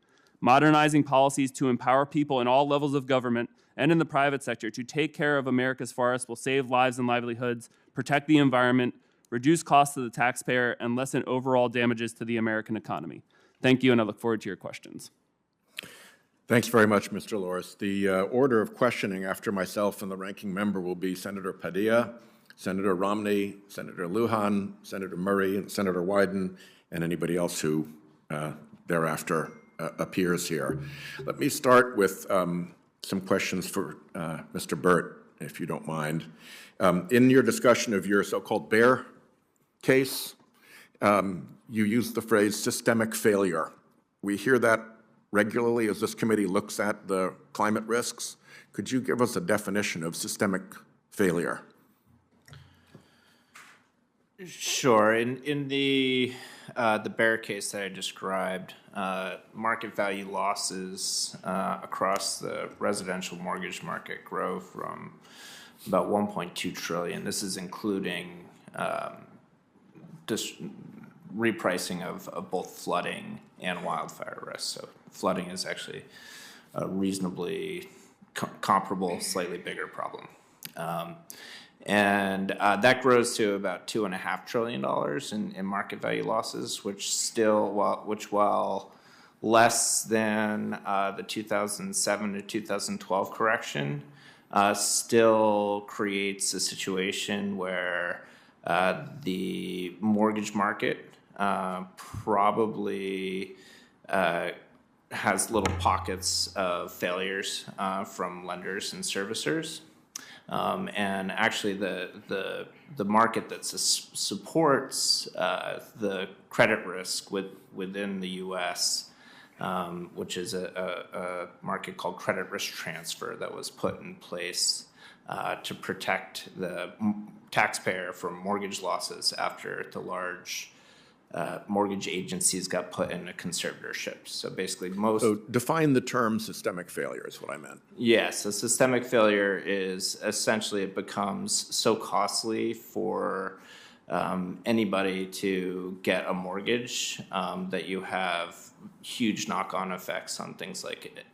Modernizing policies to empower people in all levels of government and in the private sector to take care of America's forests will save lives and livelihoods, protect the environment, reduce costs to the taxpayer, and lessen overall damages to the American economy. Thank you, and I look forward to your questions. Thanks very much, Mr. Loris. The order of questioning after myself and the ranking member will be Senator Padilla, Senator Romney, Senator Lujan, Senator Murray, and Senator Wyden, and anybody else who thereafter appears here. Let me start with some questions for Mr. Burt, if you don't mind. In your discussion of your so-called bear case, you used the phrase systemic failure. We hear that regularly as this committee looks at the climate risks. Could you give us a definition of systemic failure? Sure. In the bear case that I described, market value losses across the residential mortgage market grow from about 1.2 trillion. This is including repricing of both flooding and wildfire risk. So flooding is actually a reasonably comparable, slightly bigger problem. And that grows to about $2.5 trillion in market value losses, while less than the 2007 to 2012 correction, still creates a situation where the mortgage market probably has little pockets of failures from lenders and servicers. And actually, the market that supports the credit risk within the U.S., which is a market called credit risk transfer that was put in place to protect the taxpayer from mortgage losses after the large mortgage agencies got put into conservatorship. So basically So define the term systemic failure is what I meant. Yes, a systemic failure is essentially it becomes so costly for anybody to get a mortgage that you have huge knock-on effects on things like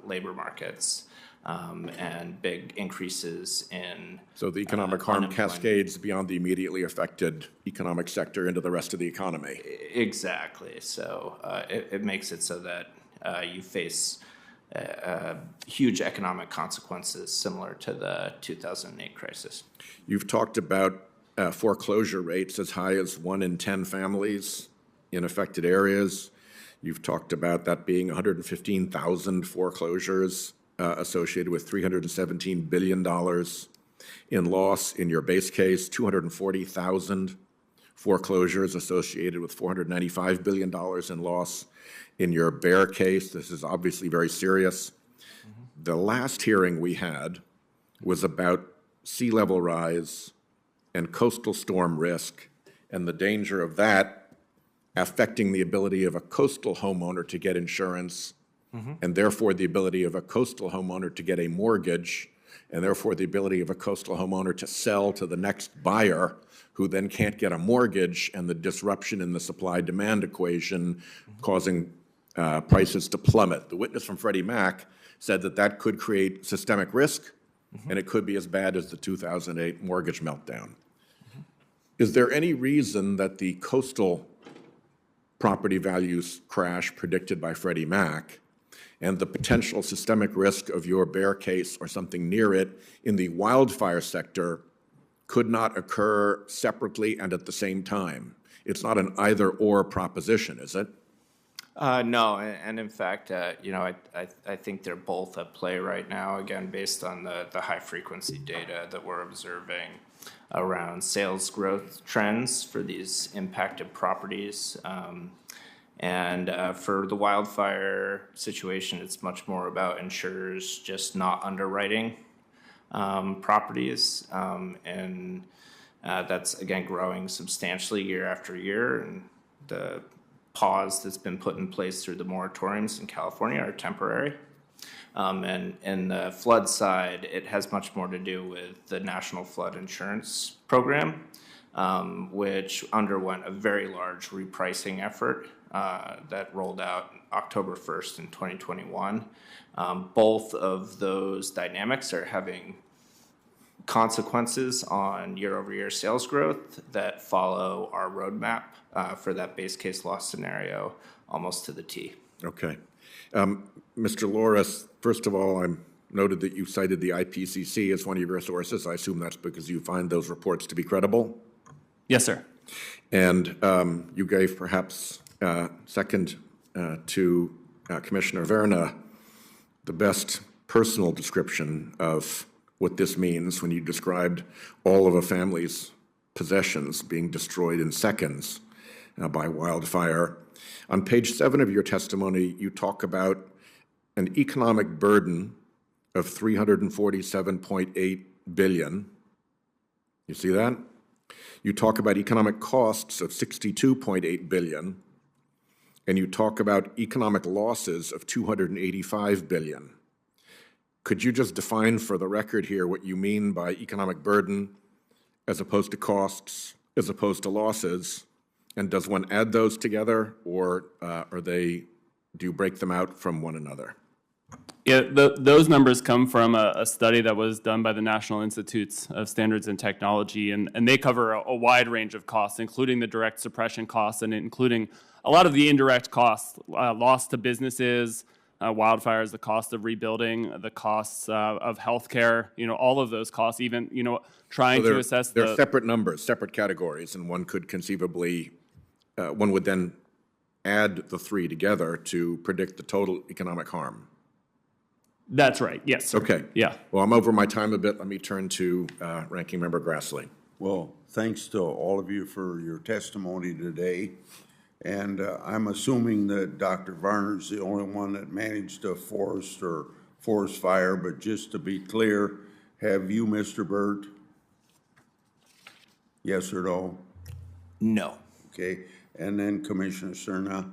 labor markets and big increases in So the economic harm cascades beyond the immediately affected economic sector into the rest of the economy. Exactly. So it makes it so that you face huge economic consequences similar to the 2008 crisis. You've talked about foreclosure rates as high as 1 in 10 families in affected areas. You've talked about that being 115,000 foreclosures associated with $317 billion in loss in your base case, 240,000 foreclosures associated with $495 billion in loss in your bear case. This is obviously very serious. The last hearing we had was about sea level rise and coastal storm risk and the danger of that affecting the ability of a coastal homeowner to get insurance, and therefore the ability of a coastal homeowner to get a mortgage, and therefore the ability of a coastal homeowner to sell to the next buyer who then can't get a mortgage, and the disruption in the supply-demand equation causing prices to plummet. The witness from Freddie Mac said that that could create systemic risk, and it could be as bad as the 2008 mortgage meltdown. Is there any reason that the coastal property values crash predicted by Freddie Mac and the potential systemic risk of your bear case or something near it in the wildfire sector could not occur separately and at the same time? It's not an either-or proposition, is it? No, and in fact, I think they're both at play right now, again, based on the high-frequency data that we're observing around sales growth trends for these impacted properties. And for the wildfire situation, it's much more about insurers just not underwriting properties. And that's, again, growing substantially year after year. And the pause that's been put in place through the moratoriums in California are temporary. And the flood side, it has much more to do with the National Flood Insurance Program, which underwent a very large repricing effort that rolled out October 1st in 2021. Both of those dynamics are having consequences on year-over-year sales growth that follow our roadmap for that base case loss scenario almost to the T. Okay. Mr. Loris, first of all, I'm noted that you cited the IPCC as one of your sources. I assume that's because you find those reports to be credible? Yes, sir. And you gave perhaps second to Commissioner Cerna the best personal description of what this means when you described all of a family's possessions being destroyed in seconds by wildfire. On page 7 of your testimony, you talk about an economic burden of $347.8 billion. You see that? You talk about economic costs of $62.8 billion, and you talk about economic losses of $285 billion. Could you just define for the record here what you mean by economic burden as opposed to costs, as opposed to losses? And does one add those together, or do you break them out from one another? Yeah, those numbers come from a study that was done by the National Institutes of Standards and Technology, and they cover a wide range of costs, including the direct suppression costs and including a lot of the indirect costs, loss to businesses, wildfires, the cost of rebuilding, the costs of healthcare, all of those costs, even, trying to assess They're separate numbers, separate categories, and one could conceivably, one would then add the three together to predict the total economic harm. That's right, yes, sir. Okay. Yeah. Well, I'm over my time a bit. Let me turn to Ranking Member Grassley. Well, thanks to all of you for your testimony today. And I'm assuming that Dr. Varner's the only one that managed a forest or forest fire, but just to be clear, have you, Mr. Burt? Yes or no? No. Okay, and then Commissioner Cerna?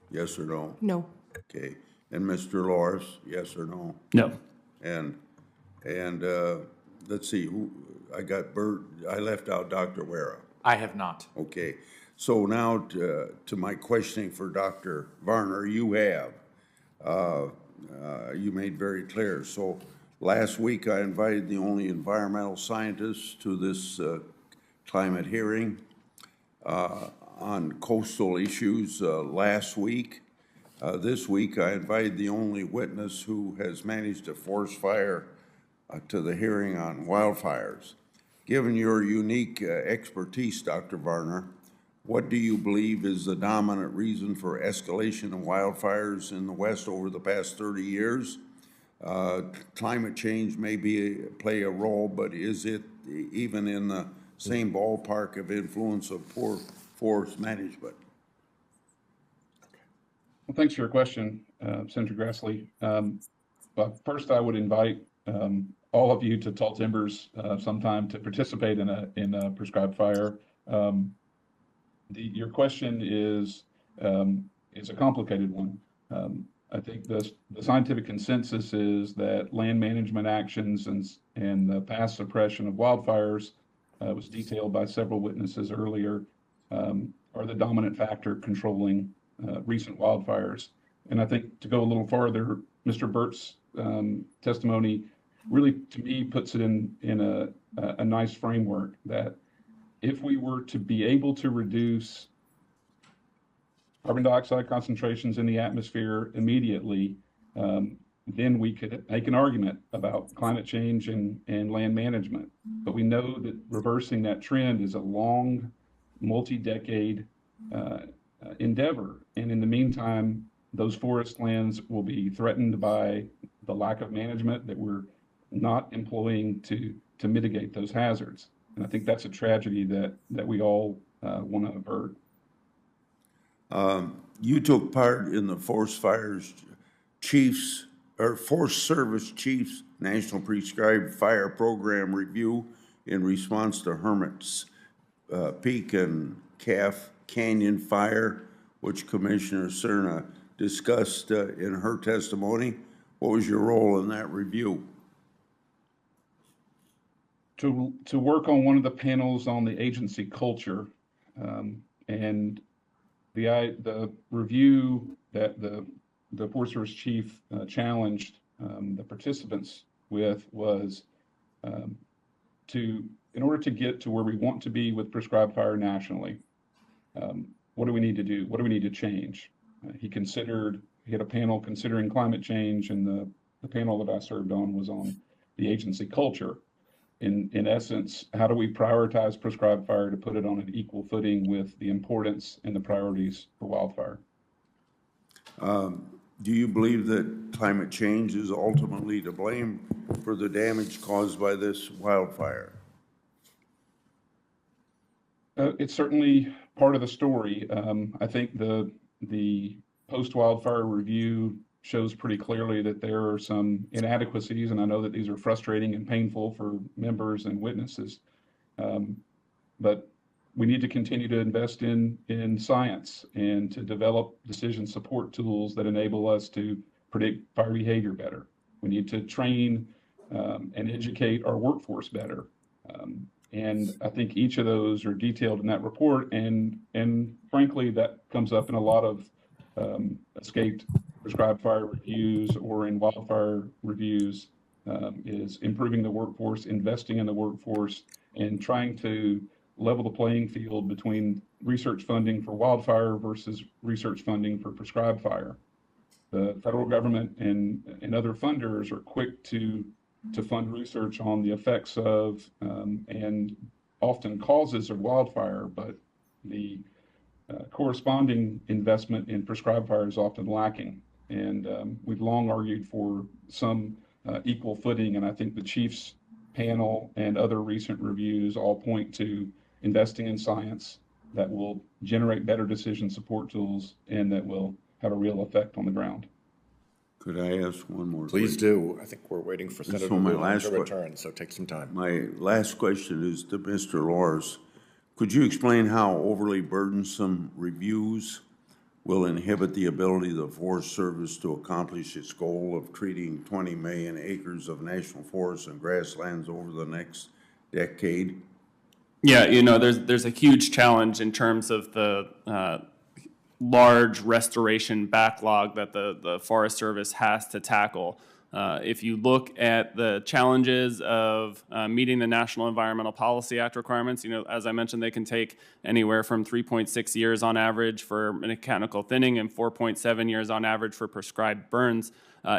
Yes or no? No. Okay, and Mr. Loris, yes or no? No. And let's see, I got Burt, I left out Dr. Wara. I have not. Okay, so now to my questioning for Dr. Varner, you have, you made very clear. So last week I invited the only environmental scientists to this climate hearing on coastal issues last week. This week I invited the only witness who has managed a forest fire to the hearing on wildfires. Given your unique expertise, Dr. Varner, what do you believe is the dominant reason for escalation of wildfires in the West over the past 30 years? Climate change may play a role, but is it even in the same ballpark of influence of poor forest management? Well, thanks for your question, Senator Grassley. But first, I would invite all of you to Tall Timbers sometime to participate in a prescribed fire. Your question is a complicated one. I think the scientific consensus is that land management actions and the past suppression of wildfires, was detailed by several witnesses earlier, are the dominant factor controlling recent wildfires. And I think to go a little farther, Mr. Burt's testimony really, to me, puts it in a nice framework that if we were to be able to reduce carbon dioxide concentrations in the atmosphere immediately, then we could make an argument about climate change and land management. But we know that reversing that trend is a long, multi-decade endeavor. And in the meantime, those forest lands will be threatened by the lack of management that we're not employing to mitigate those hazards. And I think that's a tragedy that we all want to avert. You took part in the Forest Fires Chiefs, or Forest Service Chiefs National Prescribed Fire Program Review in response to Hermit's Peak and Calf Canyon Fire, which Commissioner Cerna discussed in her testimony. What was your role in that review? To work on one of the panels on the agency culture, and the review that the Forest Service chief challenged the participants with was in order to get to where we want to be with prescribed fire nationally, what do we need to do? What do we need to change? He had a panel considering climate change, and the panel that I served on was on the agency culture. In essence, how do we prioritize prescribed fire to put it on an equal footing with the importance and the priorities for wildfire? Do you believe that climate change is ultimately to blame for the damage caused by this wildfire? It's certainly part of the story. I think the post-wildfire review shows pretty clearly that there are some inadequacies, and I know that these are frustrating and painful for members and witnesses. But we need to continue to invest in science and to develop decision support tools that enable us to predict fire behavior better. We need to train and educate our workforce better. And I think each of those are detailed in that report, and frankly, that comes up in a lot of escaped prescribed fire reviews or in wildfire reviews is improving the workforce, investing in the workforce, and trying to level the playing field between research funding for wildfire versus research funding for prescribed fire. The federal government and other funders are quick to fund research on the effects of and often causes of wildfire, but the corresponding investment in prescribed fire is often lacking. And we've long argued for some equal footing, and I think the chief's panel and other recent reviews all point to investing in science that will generate better decision support tools and that will have a real effect on the ground. Could I ask one more? Please do. I think we're waiting for Senator Whelan to que- return, so take some time. My last question is to Mr. Loris. Could you explain how overly burdensome reviews will inhibit the ability of the Forest Service to accomplish its goal of treating 20 million acres of national forests and grasslands over the next decade? Yeah, there's a huge challenge in terms of the large restoration backlog that the Forest Service has to tackle. If you look at the challenges of meeting the National Environmental Policy Act requirements, as I mentioned, they can take anywhere from 3.6 years on average for mechanical thinning and 4.7 years on average for prescribed burns.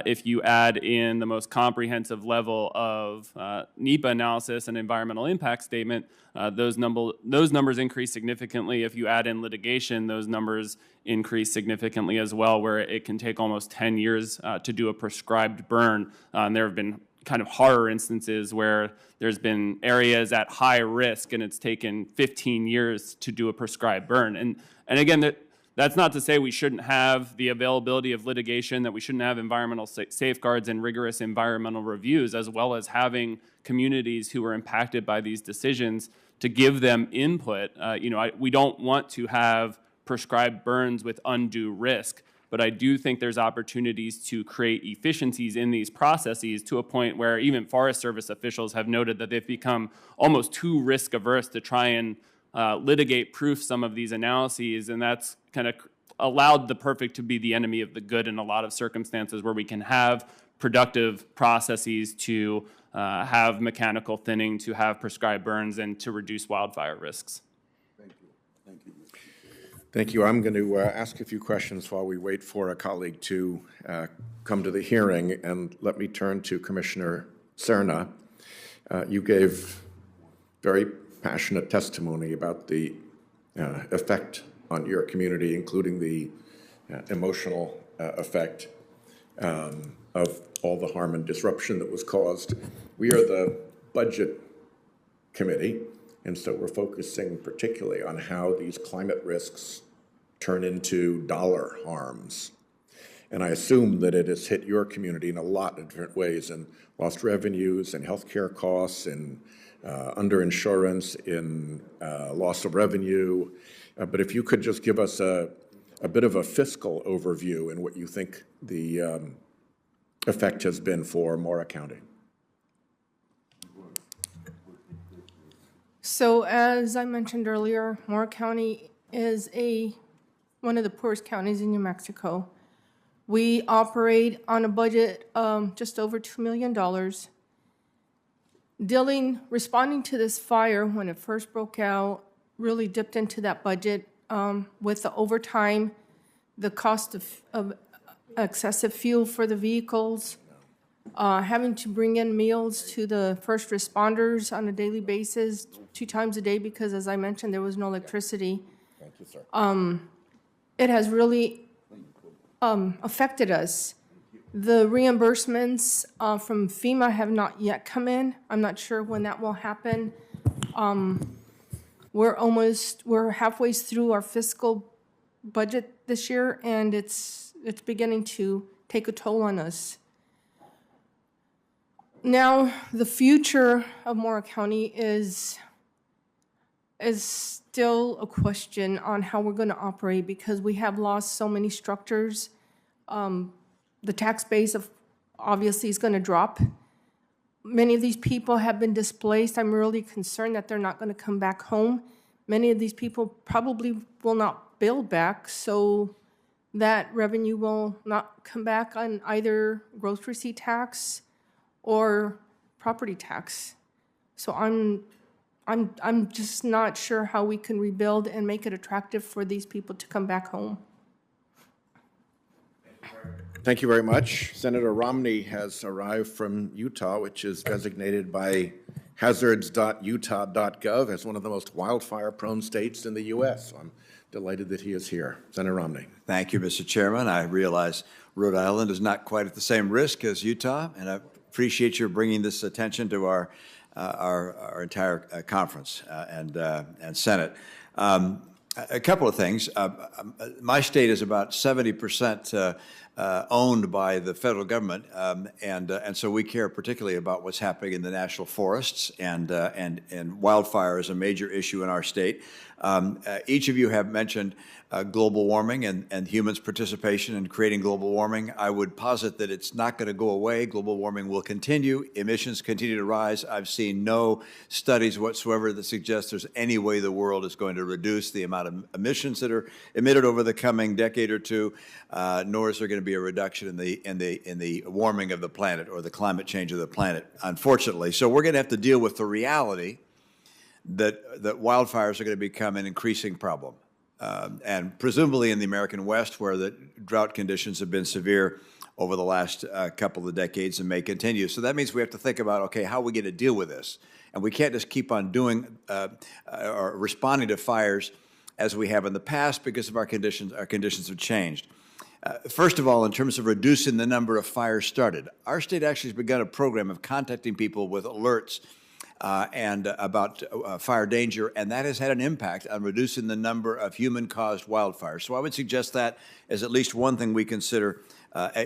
If you add in the most comprehensive level of NEPA analysis and environmental impact statement, those numbers increase significantly. If you add in litigation, those numbers increase significantly as well, where it can take almost 10 years to do a prescribed burn. There have been kind of horror instances where there's been areas at high risk and it's taken 15 years to do a prescribed burn. And again, that's not to say we shouldn't have the availability of litigation, that we shouldn't have environmental safeguards and rigorous environmental reviews, as well as having communities who are impacted by these decisions to give them input. We don't want to have prescribed burns with undue risk, but I do think there's opportunities to create efficiencies in these processes to a point where even Forest Service officials have noted that they've become almost too risk averse to try and litigate proof some of these analyses, and that's kind of allowed the perfect to be the enemy of the good in a lot of circumstances where we can have productive processes to have mechanical thinning, to have prescribed burns, and to reduce wildfire risks. Thank you. I'm going to ask a few questions while we wait for a colleague to come to the hearing, and let me turn to Commissioner Cerna. You gave very passionate testimony about the effect on your community, including the emotional effect of all the harm and disruption that was caused. We are the Budget Committee, and so we're focusing particularly on how these climate risks turn into dollar harms. And I assume that it has hit your community in a lot of different ways, in lost revenues and healthcare costs, and underinsurance, in loss of revenue. But if you could just give us a bit of a fiscal overview and what you think the effect has been for Wara County. So as I mentioned earlier, Wara County is one of the poorest counties in New Mexico. We operate on a budget just over $2 million. Responding to this fire when it first broke out really dipped into that budget with the overtime, the cost of excessive fuel for the vehicles, having to bring in meals to the first responders on a daily basis, 2 times a day, because as I mentioned, there was no electricity. Thank you, sir. It has really affected us. The reimbursements from FEMA have not yet come in. I'm not sure when that will happen. We're halfway through our fiscal budget this year, and it's beginning to take a toll on us. Now, the future of Wara County is still a question on how we're going to operate, because we have lost so many structures. The tax base obviously is going to drop. Many of these people have been displaced. I'm really concerned that they're not going to come back home. Many of these people probably will not build back, so that revenue will not come back on either gross receipt tax or property tax. So I'm just not sure how we can rebuild and make it attractive for these people to come back home. Thank you very much. Senator Romney has arrived from Utah, which is designated by hazards.utah.gov as one of the most wildfire-prone states in the U.S. So I'm delighted that he is here. Senator Romney. Thank you, Mr. Chairman. I realize Rhode Island is not quite at the same risk as Utah, and I appreciate your bringing this attention to our entire conference and Senate. A couple of things. My state is about 70% owned by the federal government, and so we care particularly about what's happening in the national forests, and wildfire is a major issue in our state. Each of you have mentioned global warming and humans' participation in creating global warming. I would posit that it's not going to go away. Global warming will continue. Emissions continue to rise. I've seen no studies whatsoever that suggest there's any way the world is going to reduce the amount of emissions that are emitted over the coming decade or two, nor is there going to be a reduction in the warming of the planet or the climate change of the planet, unfortunately. So we're going to have to deal with the reality that wildfires are going to become an increasing problem. And presumably in the American West, where the drought conditions have been severe over the last couple of decades and may continue. So that means we have to think about, okay, how are we going to deal with this? And we can't just keep on doing or responding to fires as we have in the past because of our conditions have changed. First of all, in terms of reducing the number of fires started, our state actually has begun a program of contacting people with alerts and about fire danger, and that has had an impact on reducing the number of human-caused wildfires. So I would suggest that as at least one thing we consider,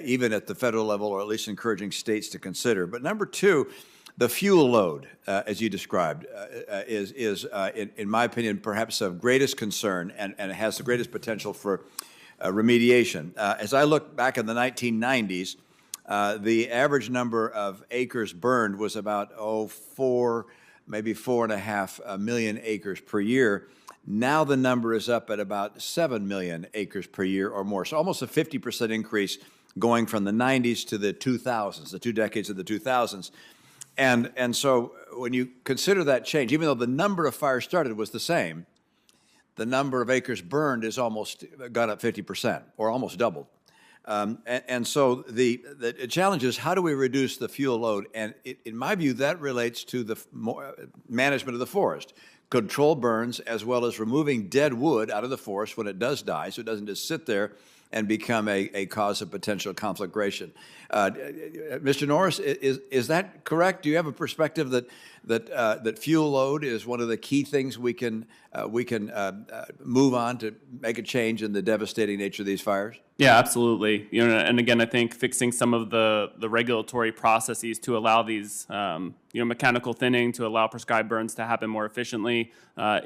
even at the federal level, or at least encouraging states to consider. But number two, the fuel load, as you described, is in my opinion, perhaps of greatest concern and has the greatest potential for remediation. As I look back in the 1990s, the average number of acres burned was about, maybe 4.5 million acres per year. Now the number is up at about 7 million acres per year or more. So almost a 50% increase going from the 90s to the 2000s, the 2 decades of the 2000s. And so when you consider that change, even though the number of fires started was the same, the number of acres burned is almost gone up 50% or almost doubled. And so the challenge is, how do we reduce the fuel load? And in my view, that relates to the management of the forest. Control burns, as well as removing dead wood out of the forest when it does die, so it doesn't just sit there and become a cause of potential conflagration. Mr. Norris, is that correct? Do you have a perspective that fuel load is one of the key things we can move on to make a change in the devastating nature of these fires? Yeah, absolutely. And again, I think fixing some of the regulatory processes to allow these, mechanical thinning to allow prescribed burns to happen more efficiently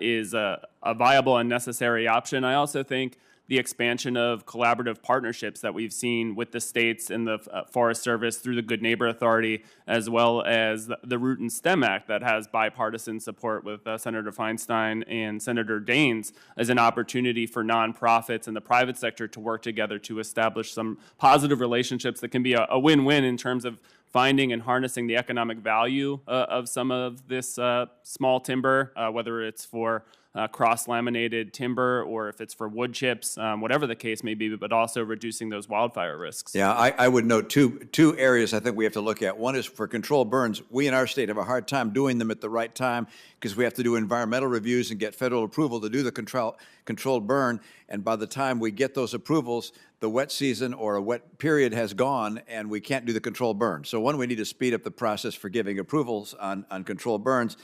is a viable and necessary option. I also think the expansion of collaborative partnerships that we've seen with the states and the Forest Service through the Good Neighbor Authority, as well as the Root and Stem Act that has bipartisan support with Senator Feinstein and Senator Daines, as an opportunity for nonprofits and the private sector to work together to establish some positive relationships that can be a win-win in terms of finding and harnessing the economic value of some of this small timber, whether it's for cross-laminated timber or if it's for wood chips, whatever the case may be, but also reducing those wildfire risks. Yeah, I would note two areas I think we have to look at. One is for controlled burns. We in our state have a hard time doing them at the right time because we have to do environmental reviews and get federal approval to do the controlled burn. And by the time we get those approvals, the wet season or a wet period has gone and we can't do the controlled burn. So one, we need to speed up the process for giving approvals on controlled burns.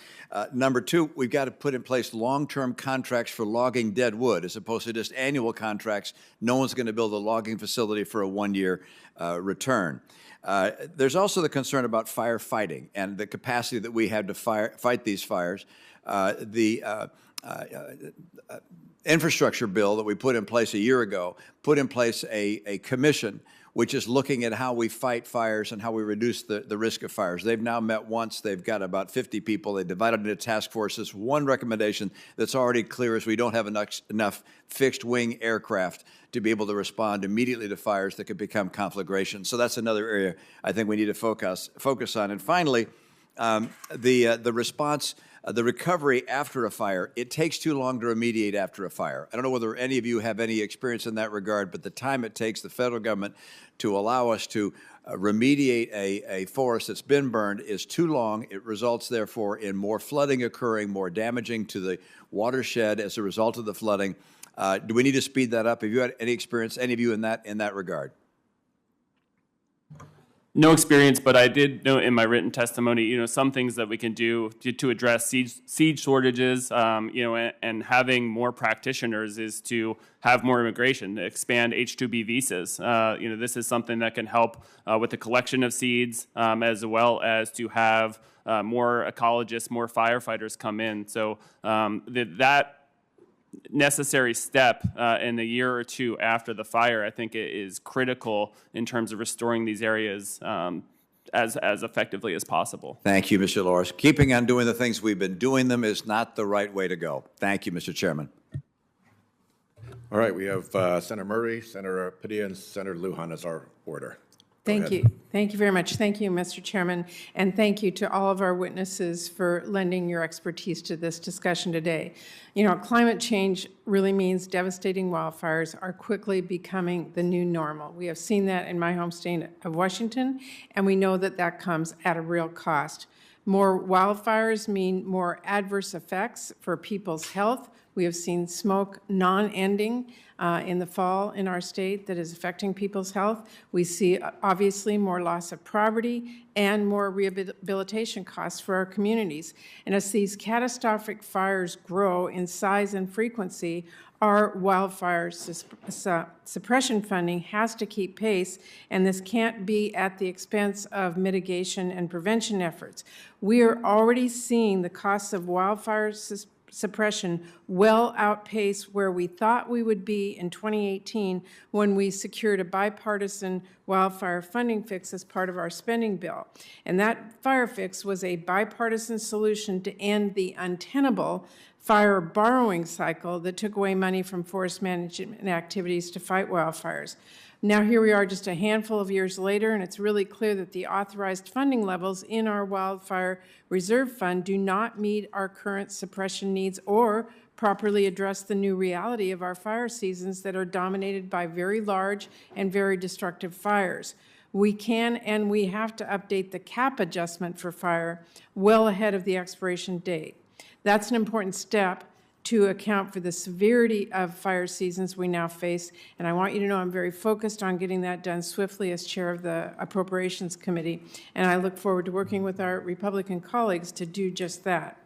Number two, we've got to put in place long-term contracts for logging dead wood as opposed to just annual contracts. No one's going to build a logging facility for a one-year return. There's also the concern about firefighting and the capacity that we have to fight these fires. The infrastructure bill that we put in place a year ago put in place a commission which is looking at how we fight fires and how we reduce the risk of fires. They've now met once. They've got about 50 people. They divided into task forces. One recommendation that's already clear is we don't have enough fixed-wing aircraft to be able to respond immediately to fires that could become conflagration. So that's another area I think we need to focus on. And finally, the response, the recovery after a fire, it takes too long to remediate after a fire. I don't know whether any of you have any experience in that regard, but the time it takes the federal government to allow us to remediate a forest that's been burned is too long. It results, therefore, in more flooding occurring, more damaging to the watershed as a result of the flooding. Do we need to speed that up? Have you had any experience, any of you, in that regard? No experience, but I did know in my written testimony, some things that we can do to address seed shortages, and having more practitioners is to have more immigration, to expand H-2B visas. This is something that can help with the collection of seeds, as well as to have more ecologists, more firefighters come in. So that necessary step in the year or two after the fire, I think it is critical in terms of restoring these areas as effectively as possible. Thank you, Mr. Loris. Keeping on doing the things we've been doing them is not the right way to go. Thank you, Mr. Chairman. All right, we have Senator Murray, Senator Padilla, and Senator Lujan as our order. Thank you. Thank you very much. Thank you, Mr. Chairman, and thank you to all of our witnesses for lending your expertise to this discussion today. Climate change really means devastating wildfires are quickly becoming the new normal. We have seen that in my home state of Washington, and we know that that comes at a real cost. More wildfires mean more adverse effects for people's health. We have seen smoke non-ending in the fall in our state that is affecting people's health. We see, obviously, more loss of property and more rehabilitation costs for our communities. And as these catastrophic fires grow in size and frequency, our wildfire suppression funding has to keep pace, and this can't be at the expense of mitigation and prevention efforts. We are already seeing the costs of wildfire suppression well outpace where we thought we would be in 2018 when we secured a bipartisan wildfire funding fix as part of our spending bill. And that fire fix was a bipartisan solution to end the untenable fire borrowing cycle that took away money from forest management activities to fight wildfires. Now here we are just a handful of years later, and it's really clear that the authorized funding levels in our Wildfire Reserve Fund do not meet our current suppression needs or properly address the new reality of our fire seasons that are dominated by very large and very destructive fires. We can and we have to update the cap adjustment for fire well ahead of the expiration date. That's an important step to account for the severity of fire seasons we now face. And I want you to know I'm very focused on getting that done swiftly as chair of the Appropriations Committee. And I look forward to working with our Republican colleagues to do just that.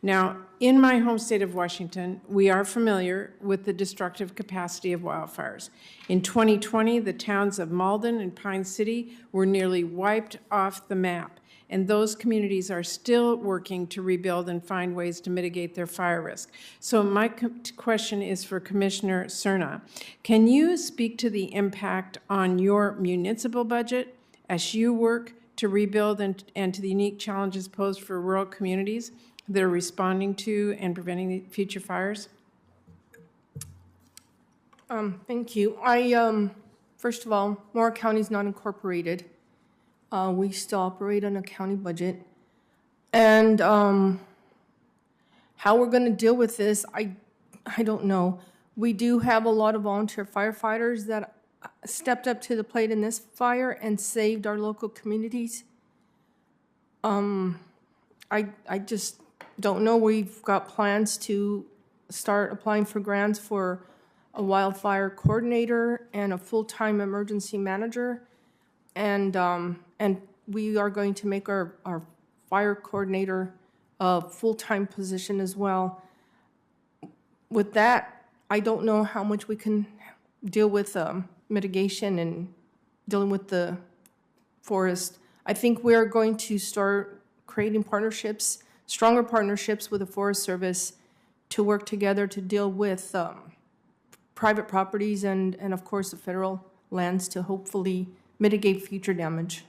Now, in my home state of Washington, we are familiar with the destructive capacity of wildfires. In 2020, the towns of Malden and Pine City were nearly wiped off the map. And those communities are still working to rebuild and find ways to mitigate their fire risk. So my question is for Commissioner Cerna. Can you speak to the impact on your municipal budget as you work to rebuild and to the unique challenges posed for rural communities that are responding to and preventing future fires? Thank you. First of all, Wara County is not incorporated. We still operate on a county budget. And how we're going to deal with this, I don't know. We do have a lot of volunteer firefighters that stepped up to the plate in this fire and saved our local communities. I just don't know. We've got plans to start applying for grants for a wildfire coordinator and a full-time emergency manager. And we are going to make our fire coordinator a full-time position as well. With that, I don't know how much we can deal with mitigation and dealing with the forest. I think we're going to start creating partnerships, stronger partnerships with the Forest Service to work together to deal with private properties and of course, the federal lands to hopefully mitigate future damage.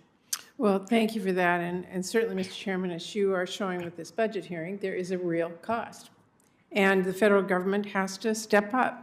Well, thank you for that, and certainly, Mr. Chairman, as you are showing with this budget hearing, there is a real cost. And the federal government has to step up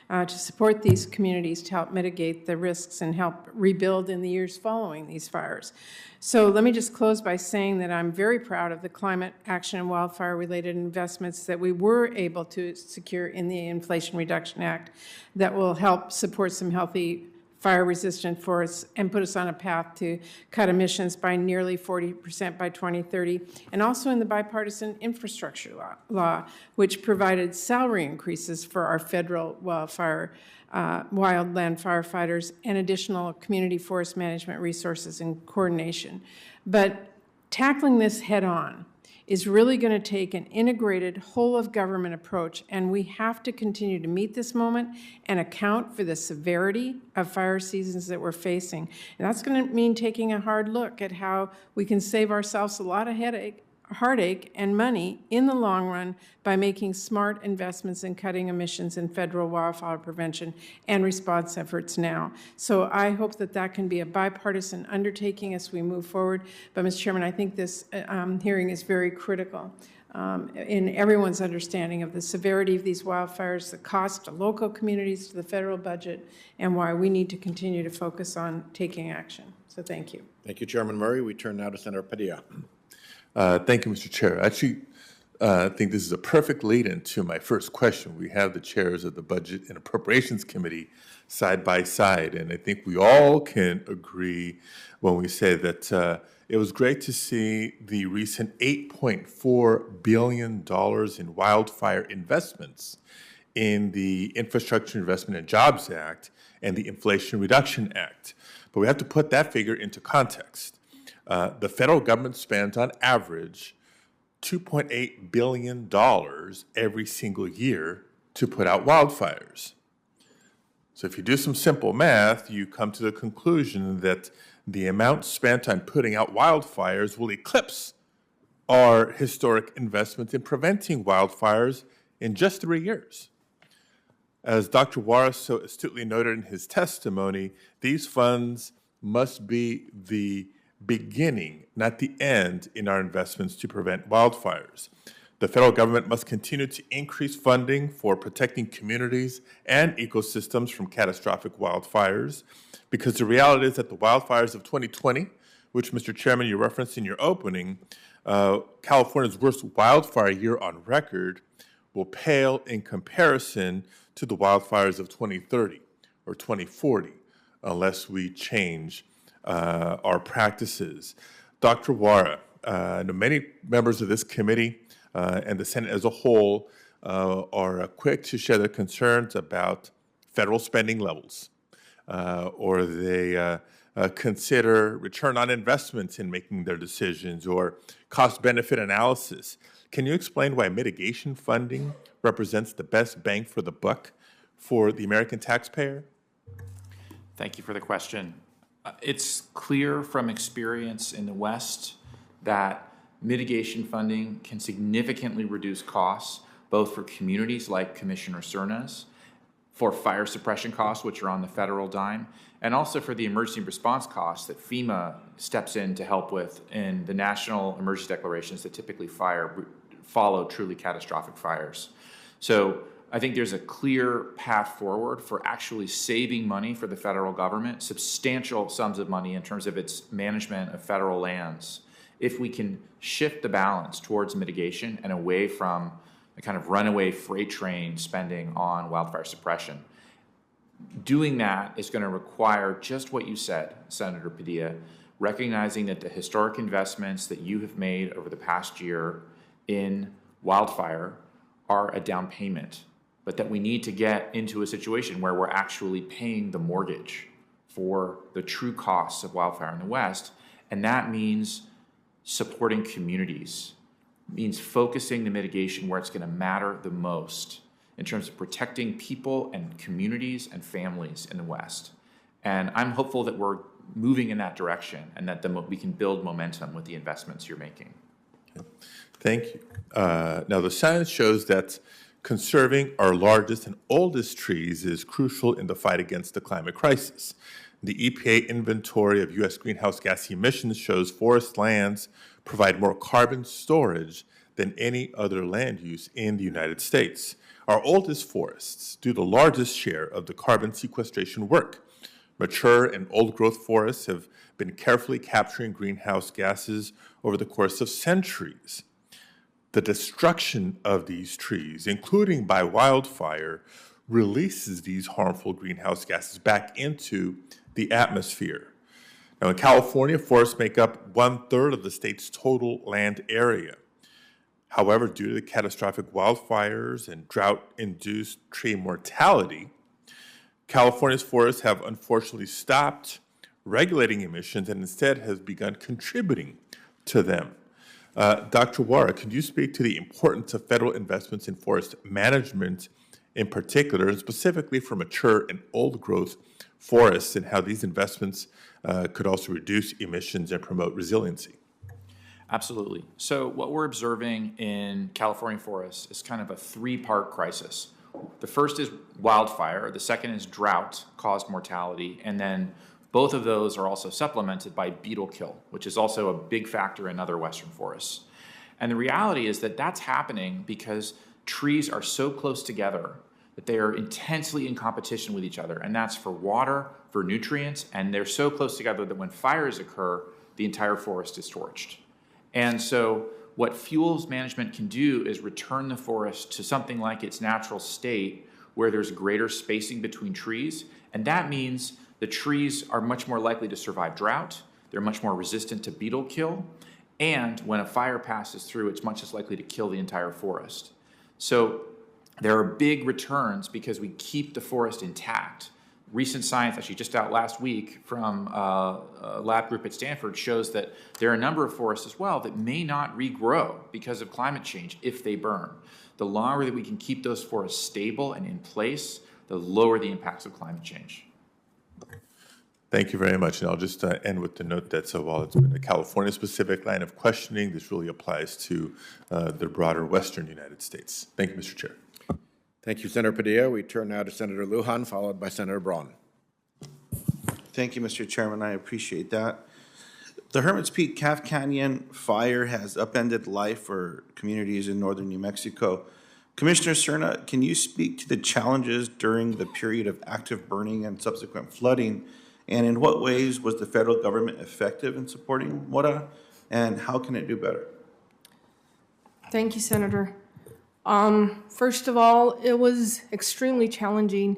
to support these communities to help mitigate the risks and help rebuild in the years following these fires. So let me just close by saying that I'm very proud of the climate action and wildfire-related investments that we were able to secure in the Inflation Reduction Act that will help support some healthy fire-resistant forests and put us on a path to cut emissions by nearly 40% by 2030, and also in the bipartisan infrastructure law, which provided salary increases for our federal wildland firefighters and additional community forest management resources and coordination. But tackling this head-on is really going to take an integrated whole-of-government approach, and we have to continue to meet this moment and account for the severity of fire seasons that we're facing. And that's going to mean taking a hard look at how we can save ourselves a lot of heartache and money in the long run by making smart investments in cutting emissions in federal wildfire prevention and response efforts now. So I hope that that can be a bipartisan undertaking as we move forward. But, Mr. Chairman, I think this hearing is very critical in everyone's understanding of the severity of these wildfires, the cost to local communities, to the federal budget, and why we need to continue to focus on taking action. So thank you. Thank you, Chairman Murray. We turn now to Senator Padilla. Thank you, Mr. Chair. Actually, I think this is a perfect lead-in to my first question. We have the chairs of the Budget and Appropriations Committee side by side, and I think we all can agree when we say that it was great to see the recent $8.4 billion in wildfire investments in the Infrastructure Investment and Jobs Act and the Inflation Reduction Act. But we have to put that figure into context. The federal government spends on average $2.8 billion every single year to put out wildfires. So if you do some simple math, you come to the conclusion that the amount spent on putting out wildfires will eclipse our historic investment in preventing wildfires in just 3 years. As Dr. Wara so astutely noted in his testimony, these funds must be the beginning, not the end, in our investments to prevent wildfires. The federal government must continue to increase funding for protecting communities and ecosystems from catastrophic wildfires, because the reality is that the wildfires of 2020, which, Mr. Chairman, you referenced in your opening, California's worst wildfire year on record, will pale in comparison to the wildfires of 2030 or 2040, unless we change our practices. Dr. Wara, I know many members of this committee and the Senate as a whole are quick to share their concerns about federal spending levels, or they consider return on investments in making their decisions, or cost-benefit analysis. Can you explain why mitigation funding represents the best bang for the buck for the American taxpayer? Thank you for the question. It's clear from experience in the West that mitigation funding can significantly reduce costs, both for communities like Commissioner Cerna's, for fire suppression costs, which are on the federal dime, and also for the emergency response costs that FEMA steps in to help with in the national emergency declarations that typically follow truly catastrophic fires. So I think there's a clear path forward for actually saving money for the federal government, substantial sums of money in terms of its management of federal lands, if we can shift the balance towards mitigation and away from the kind of runaway freight train spending on wildfire suppression. Doing that is going to require just what you said, Senator Padilla, recognizing that the historic investments that you have made over the past year in wildfire are a down payment, but that we need to get into a situation where we're actually paying the mortgage for the true costs of wildfire in the West, and that means supporting communities, means focusing the mitigation where it's going to matter the most in terms of protecting people and communities and families in the West. And I'm hopeful that we're moving in that direction and that we can build momentum with the investments you're making. Thank you. Now, the science shows that conserving our largest and oldest trees is crucial in the fight against the climate crisis. The EPA inventory of U.S. greenhouse gas emissions shows forest lands provide more carbon storage than any other land use in the United States. Our oldest forests do the largest share of the carbon sequestration work. Mature and old-growth forests have been carefully capturing greenhouse gases over the course of centuries. The destruction of these trees, including by wildfire, releases these harmful greenhouse gases back into the atmosphere. Now, in California, forests make up 1/3 of the state's total land area. However, due to the catastrophic wildfires and drought-induced tree mortality, California's forests have unfortunately stopped regulating emissions and instead has begun contributing to them. Dr. Wara, can you speak to the importance of federal investments in forest management in particular, and specifically for mature and old-growth forests, and how these investments could also reduce emissions and promote resiliency? Absolutely. So what we're observing in California forests is kind of a three-part crisis. The first is wildfire, the second is drought-caused mortality, and then both of those are also supplemented by beetle kill, which is also a big factor in other western forests. And the reality is that that's happening because trees are so close together that they are intensely in competition with each other, and that's for water, for nutrients, and they're so close together that when fires occur, the entire forest is torched. And so what fuels management can do is return the forest to something like its natural state where there's greater spacing between trees, and that means the trees are much more likely to survive drought, they're much more resistant to beetle kill, and when a fire passes through, it's much less likely to kill the entire forest. So there are big returns because we keep the forest intact. Recent science, actually just out last week from a lab group at Stanford, shows that there are a number of forests as well that may not regrow because of climate change if they burn. The longer that we can keep those forests stable and in place, the lower the impacts of climate change. Thank you very much. And I'll just end with the note that so while it's been a California-specific line of questioning, this really applies to the broader western United States. Thank you, Mr. Chair. Thank you, Senator Padilla. We turn now to Senator Lujan, followed by Senator Braun. Thank you, Mr. Chairman. I appreciate that. The Hermit's Peak Calf Canyon fire has upended life for communities in northern New Mexico. Commissioner Cerna, can you speak to the challenges during the period of active burning and subsequent flooding? And in what ways was the federal government effective in supporting Wara? And how can it do better? Thank you, Senator. First of all, it was extremely challenging.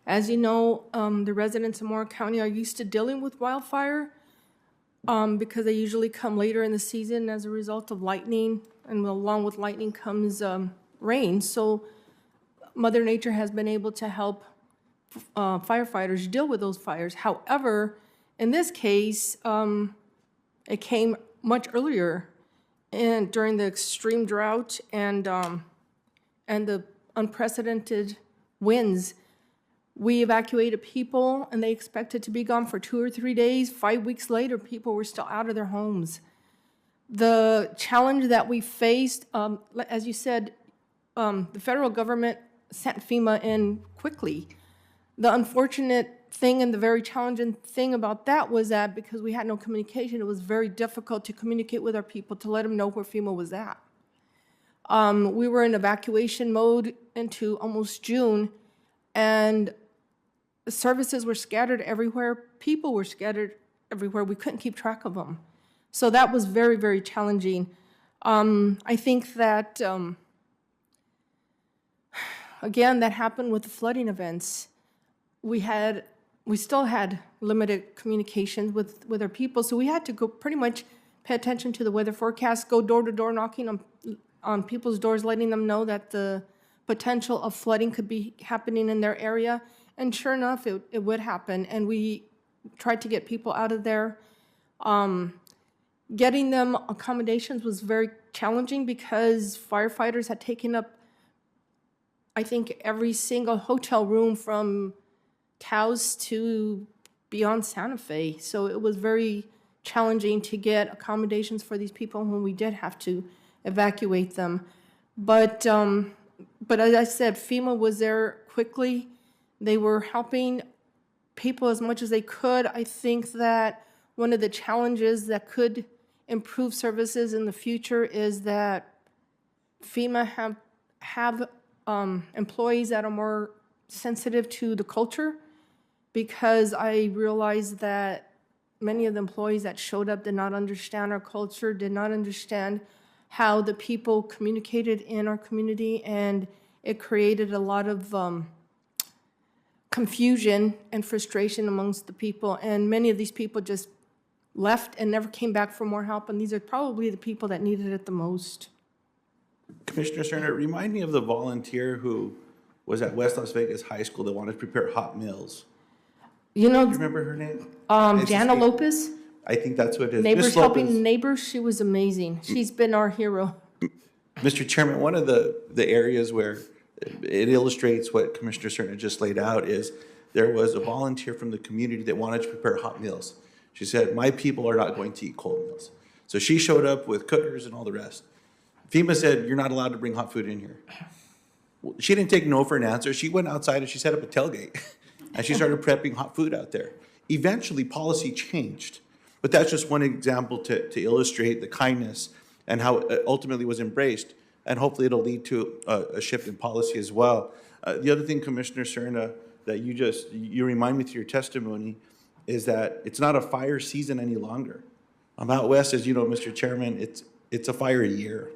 As you know, the residents of Wara County are used to dealing with wildfire because they usually come later in the season as a result of lightning, and along with lightning comes rain. So Mother Nature has been able to help firefighters deal with those fires. However, in this case, it came much earlier and during the extreme drought and the unprecedented winds. We evacuated people, and they expected to be gone for 2 or 3 days. 5 weeks later, people were still out of their homes. The challenge that we faced, as you said, the federal government sent FEMA in quickly. The unfortunate thing and the very challenging thing about that was that because we had no communication, it was very difficult to communicate with our people to let them know where FEMA was at. We were in evacuation mode into almost June, and services were scattered everywhere. People were scattered everywhere. We couldn't keep track of them. So that was very, very challenging. I think that, again, that happened with the flooding events. We still had limited communications with our people, so we had to go pretty much pay attention to the weather forecast, go door to door knocking on people's doors, letting them know that the potential of flooding could be happening in their area. And sure enough, it would happen. And we tried to get people out of there. Getting them accommodations was very challenging because firefighters had taken up, I think, every single hotel room from Taos to beyond Santa Fe. So it was very challenging to get accommodations for these people when we did have to evacuate them. But as I said, FEMA was there quickly. They were helping people as much as they could. I think that one of the challenges that could improve services in the future is that FEMA have employees that are more sensitive to the culture, because I realized that many of the employees that showed up did not understand our culture, did not understand how the people communicated in our community, and it created a lot of confusion and frustration amongst the people. And many of these people just left and never came back for more help, and these are probably the people that needed it the most. Commissioner Cerna, remind me of the volunteer who was at West Las Vegas High School that wanted to prepare hot meals. You know, Do you remember her name? Jana Lopez, I think that's what it is. Neighbors Ms. Lopez. Helping Neighbors, she was amazing. She's been our hero. Mr. Chairman, one of the areas where it illustrates what Commissioner Cerna just laid out is there was a volunteer from the community that wanted to prepare hot meals. She said, my people are not going to eat cold meals. So she showed up with cookers and all the rest. FEMA said, you're not allowed to bring hot food in here. Well, she didn't take no for an answer. She went outside and she set up a tailgate and she started prepping hot food out there. Eventually, policy changed. But that's just one example to illustrate the kindness and how it ultimately was embraced. And hopefully it'll lead to a shift in policy as well. The other thing, Commissioner Cerna, that you remind me through your testimony is that it's not a fire season any longer. Out west, as you know, Mr. Chairman, it's a fire year.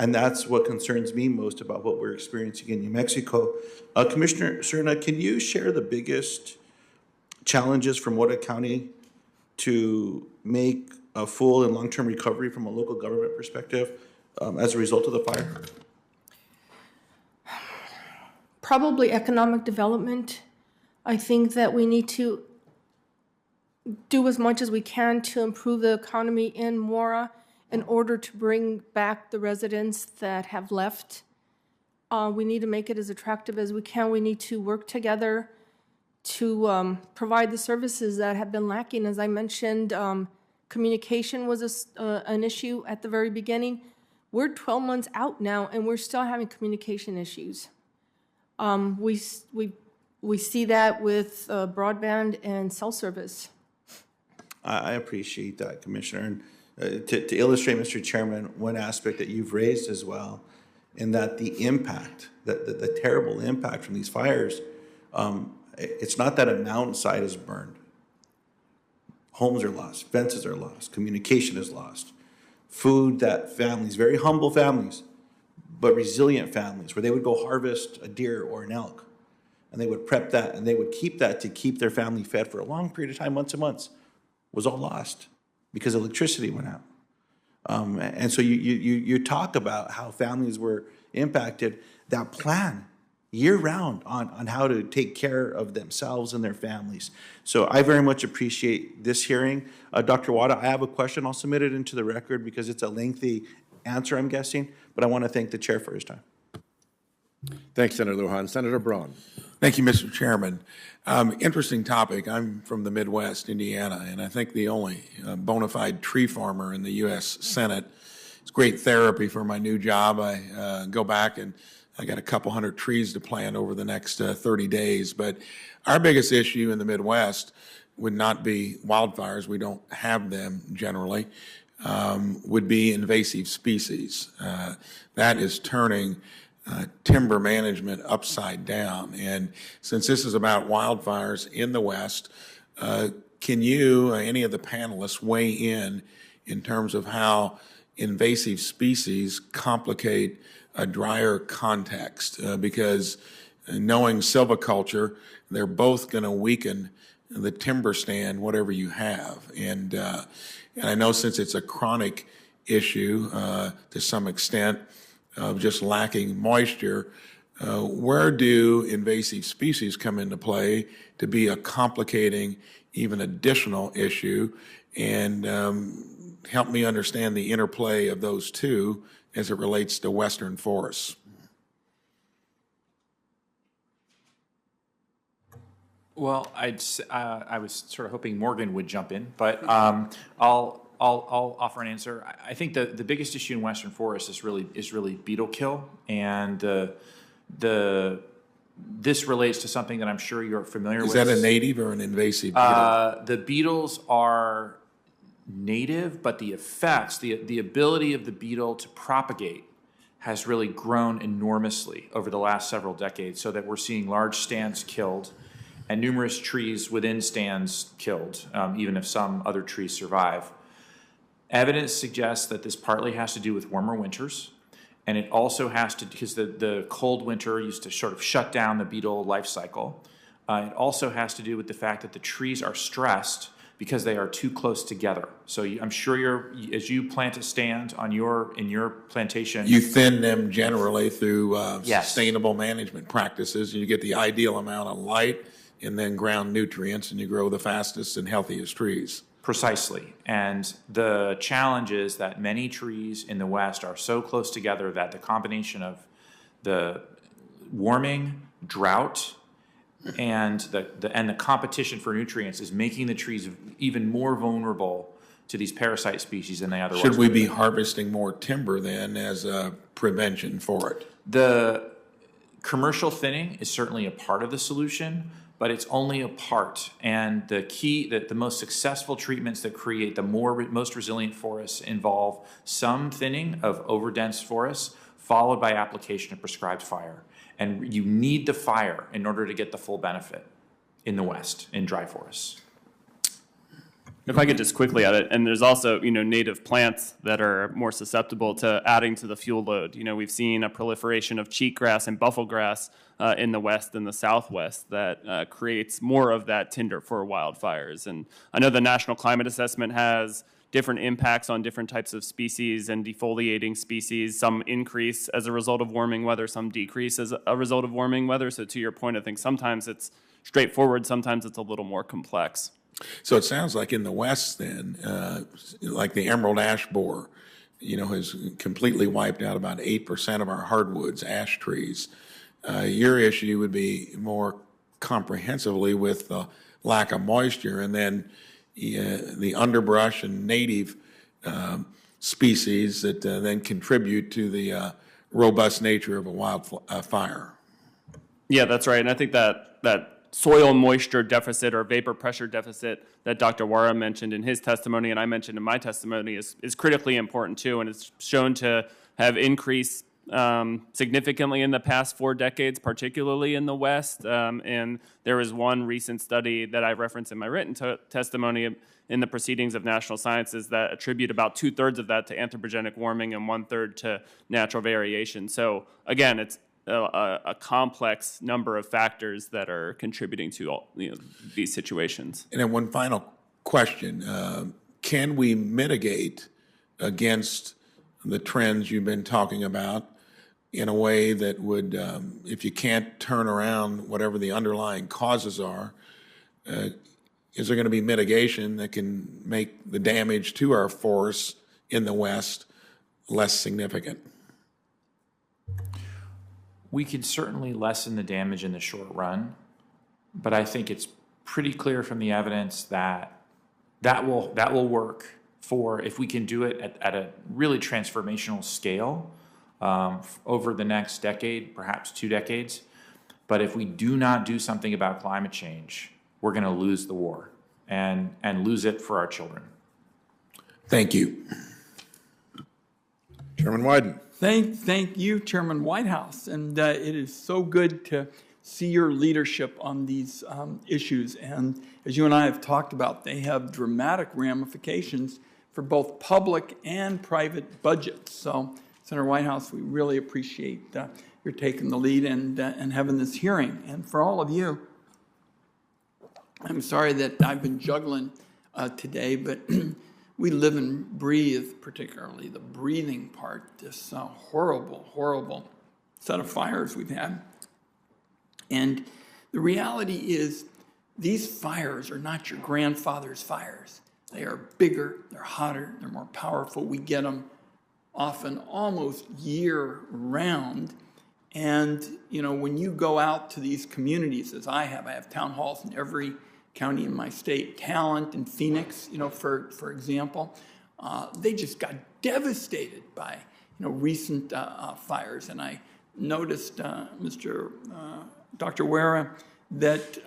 And that's what concerns me most about what we're experiencing in New Mexico. Commissioner Cerna, can you share the biggest challenges from Wara County to make a full and long-term recovery from a local government perspective as a result of the fire? Probably economic development. I think that we need to do as much as we can to improve the economy in Wara in order to bring back the residents that have left. We need to make it as attractive as we can. We need to work together to provide the services that have been lacking. As I mentioned, communication was an issue at the very beginning. We're 12 months out now, and we're still having communication issues. We see that with broadband and cell service. I appreciate that, Commissioner. And to illustrate, Mr. Chairman, one aspect that you've raised as well, in that the impact, the terrible impact from these fires, it's not that a mountainside is burned. Homes are lost, fences are lost, communication is lost. Food that families, very humble families, but resilient families, where they would go harvest a deer or an elk, and they would prep that, and they would keep that to keep their family fed for a long period of time, months and months, was all lost because electricity went out. And so you talk about how families were impacted, that plan year-round on how to take care of themselves and their families. So I very much appreciate this hearing. Dr. Wada, I have a question. I'll submit it into the record because it's a lengthy answer, I'm guessing, but I want to thank the chair for his time. Thanks, Senator Lujan. Senator Braun. Thank you, Mr. Chairman. Interesting topic. I'm from the Midwest, Indiana, and I think the only bona fide tree farmer in the U.S. Senate. It's great therapy for my new job. I go back and I got a couple hundred trees to plant over the next 30 days. But our biggest issue in the Midwest would not be wildfires. We don't have them generally. Would be invasive species. That is turning timber management upside down. And since this is about wildfires in the West, can you, any of the panelists, weigh in terms of how invasive species complicate a drier context? Because knowing silviculture, they're both going to weaken the timber stand, whatever you have. And I know since it's a chronic issue to some extent, of just lacking moisture, where do invasive species come into play to be a complicating, even additional issue? And help me understand the interplay of those two as it relates to western forests. Well, I was sort of hoping Morgan would jump in, but I'll offer an answer. I think the biggest issue in western forests is really beetle kill, and the this relates to something that I'm sure you're familiar Is with. that a native or an invasive beetle? The beetles are native, but the effects, the ability of the beetle to propagate has really grown enormously over the last several decades, so that we're seeing large stands killed and numerous trees within stands killed, even if some other trees survive. Evidence suggests that this partly has to do with warmer winters, and it also has to, because the cold winter used to sort of shut down the beetle life cycle. It also has to do with the fact that the trees are stressed because they are too close together. So I'm sure as you plant a stand in your plantation, You thin them generally through Yes. sustainable management practices, and you get the ideal amount of light and then ground nutrients, and you grow the fastest and healthiest trees. Precisely. And the challenge is that many trees in the West are so close together that the combination of the warming, drought, and the competition for nutrients is making the trees even more vulnerable to these parasite species than they otherwise Should we would be harvesting more timber then as a prevention for it? The commercial thinning is certainly a part of the solution, but it's only a part. And the key, that the most successful treatments that create the most resilient forests involve some thinning of overdense forests, followed by application of prescribed fire. And you need the fire in order to get the full benefit in the West, in dry forests. If I could just quickly add it, and there's also, native plants that are more susceptible to adding to the fuel load. We've seen a proliferation of cheatgrass and bufflegrass in the West and the Southwest that creates more of that tinder for wildfires. And I know the National Climate Assessment has different impacts on different types of species and defoliating species. Some increase as a result of warming weather, some decrease as a result of warming weather. So to your point, I think sometimes it's straightforward, sometimes it's a little more complex. So it sounds like in the West then, like the emerald ash borer, has completely wiped out about 8% of our hardwoods, ash trees. Your issue would be more comprehensively with the lack of moisture, and then the underbrush and native species that then contribute to the robust nature of a wildfire. Yeah, that's right. And I think that soil moisture deficit or vapor pressure deficit that Dr. Wara mentioned in his testimony and I mentioned in my testimony is critically important too, and it's shown to have increased significantly in the past 4 decades, particularly in the West. And there was one recent study that I referenced in my written testimony in the Proceedings of National Sciences that attribute about 2/3 of that to anthropogenic warming and 1/3 to natural variation. So again, it's a complex number of factors that are contributing to all, these situations. And then one final question. Can we mitigate against the trends you've been talking about in a way that would, if you can't turn around whatever the underlying causes are, is there going to be mitigation that can make the damage to our forests in the West less significant? We could certainly lessen the damage in the short run, but I think it's pretty clear from the evidence that will work for, if we can do it at a really transformational scale over the next decade, perhaps 2 decades. But if we do not do something about climate change, we're going to lose the war and lose it for our children. Thank you. Chairman Wyden. Thank you, Chairman Whitehouse. And it is so good to see your leadership on these issues. And as you and I have talked about, they have dramatic ramifications for both public and private budgets. So, Senator Whitehouse, we really appreciate your taking the lead and having this hearing. And for all of you, I'm sorry that I've been juggling today, but we live and breathe, particularly the breathing part, this horrible set of fires we've had. And the reality is these fires are not your grandfather's fires. They are bigger, they're hotter, they're more powerful. We get them often almost year-round. And, when you go out to these communities, as I have town halls in every county in my state, Talent and Phoenix, for example, they just got devastated by, recent fires. And I noticed Mr. Dr. Wara, that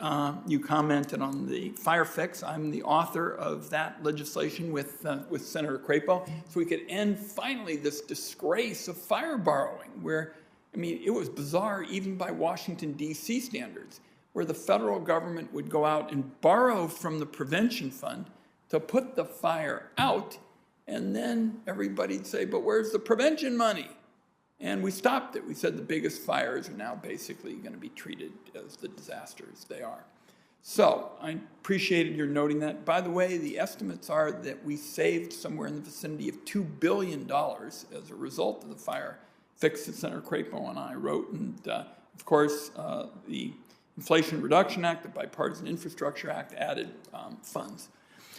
you commented on the fire fix. I'm the author of that legislation with Senator Crapo, so we could end finally this disgrace of fire borrowing, where, I mean, it was bizarre even by Washington, D.C. standards, where the federal government would go out and borrow from the prevention fund to put the fire out, and then everybody'd say, but where's the prevention money? And we stopped it. We said the biggest fires are now basically going to be treated as the disasters they are. So I appreciated your noting that. By the way, the estimates are that we saved somewhere in the vicinity of $2 billion as a result of the fire fix that Senator Crapo and I wrote. And of course, the Inflation Reduction Act, the Bipartisan Infrastructure Act added funds.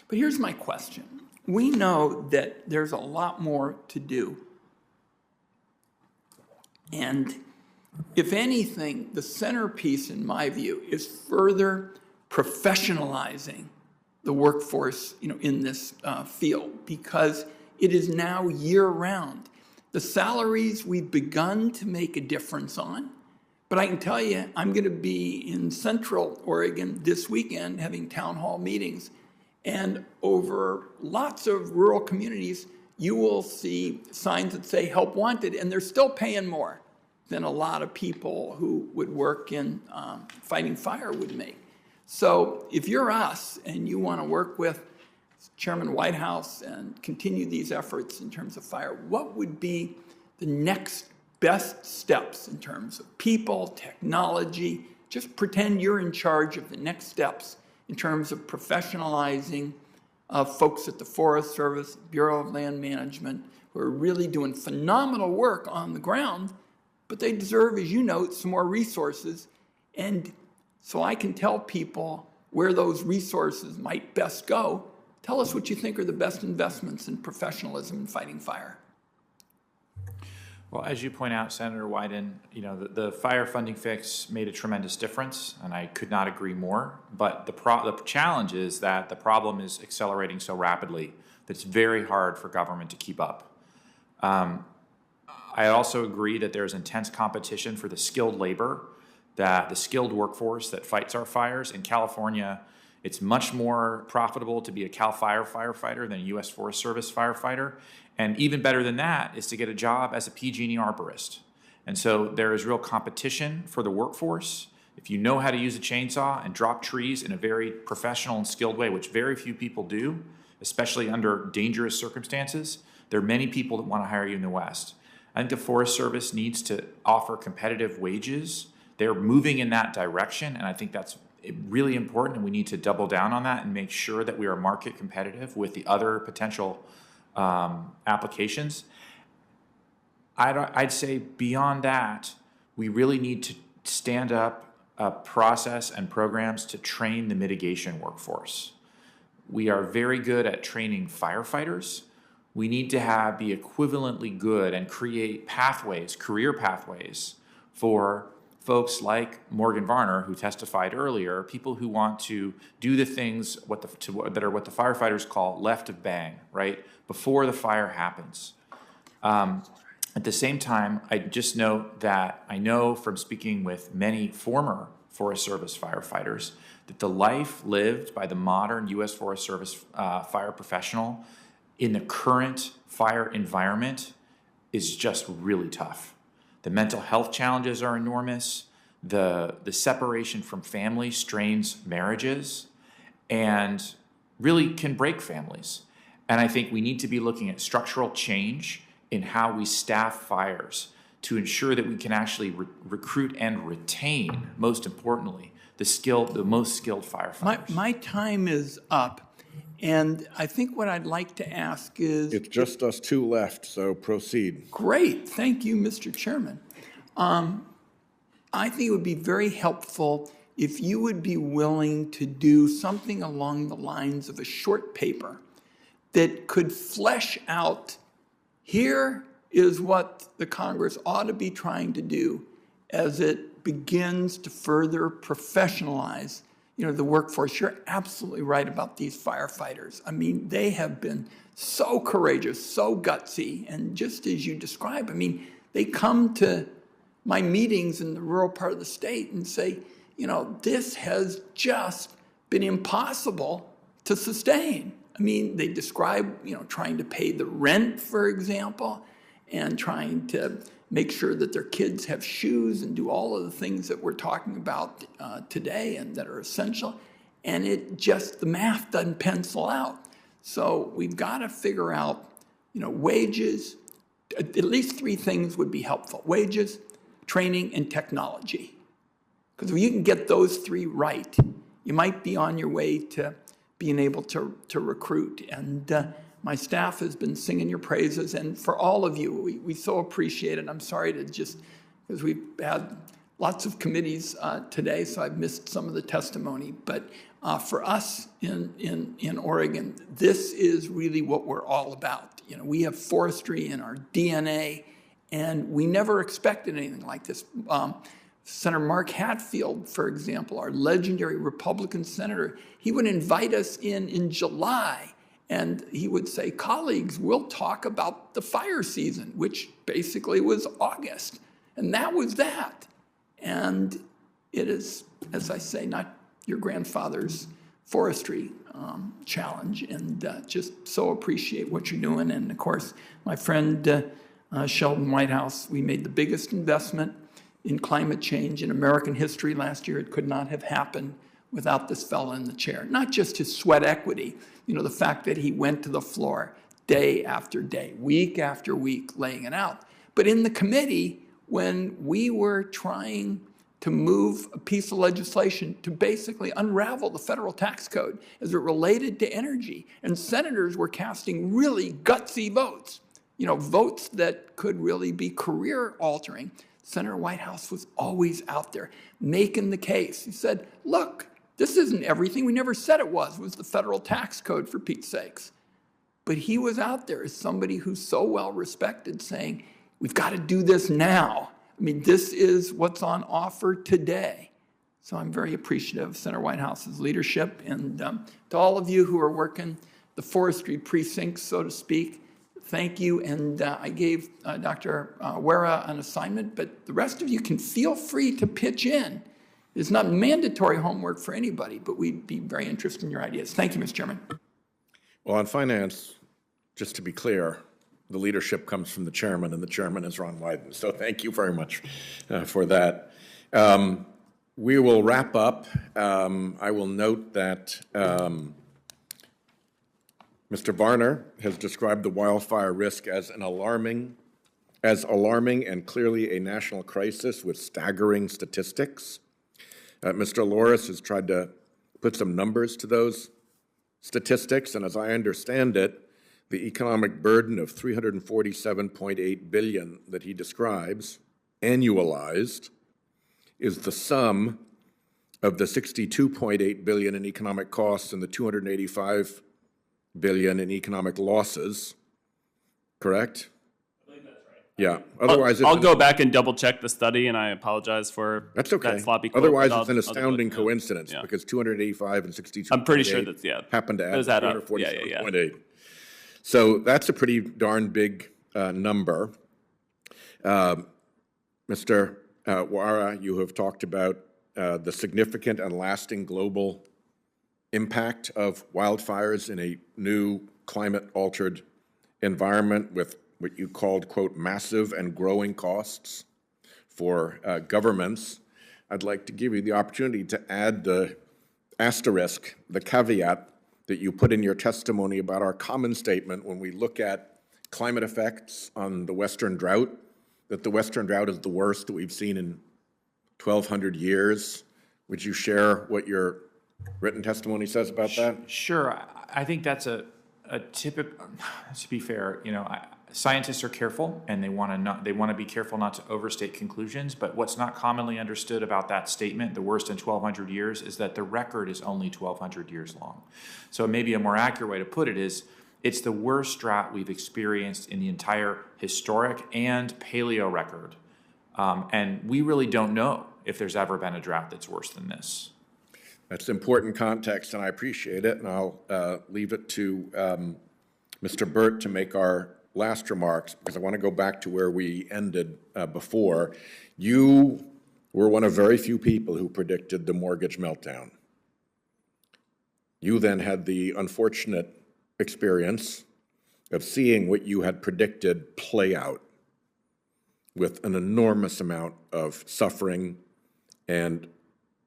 But here's my question. We know that there's a lot more to do. And if anything, the centerpiece, in my view, is further professionalizing the workforce, in this field, because it is now year-round. The salaries we've begun to make a difference on, but I can tell you, I'm going to be in Central Oregon this weekend having town hall meetings, and over lots of rural communities, you will see signs that say help wanted, and they're still paying more than a lot of people who would work in fighting fire would make. So if you're us and you want to work with Chairman Whitehouse and continue these efforts in terms of fire, what would be the next best steps in terms of people, technology? Just pretend you're in charge of the next steps in terms of professionalizing folks at the Forest Service, Bureau of Land Management, who are really doing phenomenal work on the ground, but they deserve, as you note, some more resources. And so I can tell people where those resources might best go. Tell us what you think are the best investments in professionalism in fighting fire. Well, as you point out, Senator Wyden, the fire funding fix made a tremendous difference, and I could not agree more. But the challenge is that the problem is accelerating so rapidly that it's very hard for government to keep up. I also agree that there's intense competition for the skilled labor, the skilled workforce that fights our fires. In California, it's much more profitable to be a CAL FIRE firefighter than a U.S. Forest Service firefighter. And even better than that is to get a job as a PG&E arborist. And so there is real competition for the workforce. If you know how to use a chainsaw and drop trees in a very professional and skilled way, which very few people do, especially under dangerous circumstances, there are many people that want to hire you in the West. I think the Forest Service needs to offer competitive wages. They're moving in that direction, and I think that's really important, and we need to double down on that and make sure that we are market competitive with the other potential applications. I'd say beyond that, we really need to stand up a process and programs to train the mitigation workforce. We are very good at training firefighters. We need to be equivalently good and create pathways, career pathways, for folks like Morgan Varner, who testified earlier, people who want to do the things that are what the firefighters call left of bang, right, before the fire happens. At the same time, I just note that I know from speaking with many former Forest Service firefighters that the life lived by the modern U.S. Forest Service fire professional in the current fire environment is just really tough. The mental health challenges are enormous. The separation from family strains marriages and really can break families. And I think we need to be looking at structural change in how we staff fires to ensure that we can actually recruit and retain, most importantly, the most skilled firefighters. My time is up. And I think what I'd like to ask is... It's just us two left, so proceed. Great. Thank you, Mr. Chairman. I think it would be very helpful if you would be willing to do something along the lines of a short paper that could flesh out, here is what the Congress ought to be trying to do as it begins to further professionalize the workforce. You're absolutely right about these firefighters. I mean, they have been so courageous, so gutsy, and just as you described, I mean, they come to my meetings in the rural part of the state and say, you know, this has just been impossible to sustain. I mean, they describe, you know, trying to pay the rent, for example, and trying to make sure that their kids have shoes and do all of the things that we're talking about today and that are essential. And it just, the math doesn't pencil out. So we've got to figure out, you know, wages, at least three things would be helpful: wages, training, and technology. Because if you can get those three right, you might be on your way to being able to recruit. And my staff has been singing your praises. And for all of you, we so appreciate it. I'm sorry to just, because we've had lots of committees today, so I've missed some of the testimony. But for us in Oregon, this is really what we're all about. You know, we have forestry in our DNA, and we never expected anything like this. Senator Mark Hatfield, for example, our legendary Republican senator, he would invite us in July, and he would say, colleagues, we'll talk about the fire season, which basically was August. And that was that. And it is, as I say, not your grandfather's forestry challenge, and just so appreciate what you're doing. And of course, my friend Sheldon, Whitehouse, we made the biggest investment in climate change in American history last year. It could not have happened without this fellow in the chair. Not just his sweat equity, you know, the fact that he went to the floor day after day, week after week, laying it out. But in the committee, when we were trying to move a piece of legislation to basically unravel the federal tax code as it related to energy, and senators were casting really gutsy votes, you know, votes that could really be career altering, Senator Whitehouse was always out there making the case. He said, look, this isn't everything. We never said it was. It was the federal tax code, for Pete's sakes. But he was out there as somebody who's so well respected, saying, we've got to do this now. I mean, this is what's on offer today. So I'm very appreciative of Senator Whitehouse's leadership. And to all of you who are working the forestry precincts, so to speak, thank you. And I gave Dr. Wara an assignment, but the rest of you can feel free to pitch in. It's not mandatory homework for anybody, but we'd be very interested in your ideas. Thank you, Mr. Chairman. Well, on finance, just to be clear, the leadership comes from the chairman, and the chairman is Ron Wyden. So thank you very much for that. We will wrap up. I will note that Mr. Varner has described the wildfire risk as alarming and clearly a national crisis with staggering statistics. Mr. Loris has tried to put some numbers to those statistics, and as I understand it, the economic burden of $347.8 billion that he describes, annualized, is the sum of the $62.8 billion in economic costs and the $285 billion in economic losses, correct? I believe that's right. Yeah. Otherwise, I'll go back and double check the study, and I apologize for that's okay. that sloppy quote. Otherwise, it's an astounding coincidence yeah. because 285 and 62. I'm pretty sure that's happened to add those add up. 247.8. So that's a pretty darn big number. Mr. Wara, you have talked about the significant and lasting global impact of wildfires in a new climate-altered environment with what you called, quote, massive and growing costs for governments. I'd like to give you the opportunity to add the asterisk, the caveat that you put in your testimony about our common statement when we look at climate effects on the Western drought, that the Western drought is the worst that we've seen in 1,200 years. Would you share what your written testimony says about that? Sure. I think that's a typical, to be fair, you know, scientists are careful, and they want to be careful not to overstate conclusions. But what's not commonly understood about that statement, the worst in 1,200 years, is that the record is only 1,200 years long. So maybe a more accurate way to put it is, it's the worst drought we've experienced in the entire historic and paleo record. And we really don't know if there's ever been a drought that's worse than this. That's important context, and I appreciate it. And I'll leave it to Mr. Burt to make our last remarks, because I want to go back to where we ended before. You were one of very few people who predicted the mortgage meltdown. You then had the unfortunate experience of seeing what you had predicted play out with an enormous amount of suffering and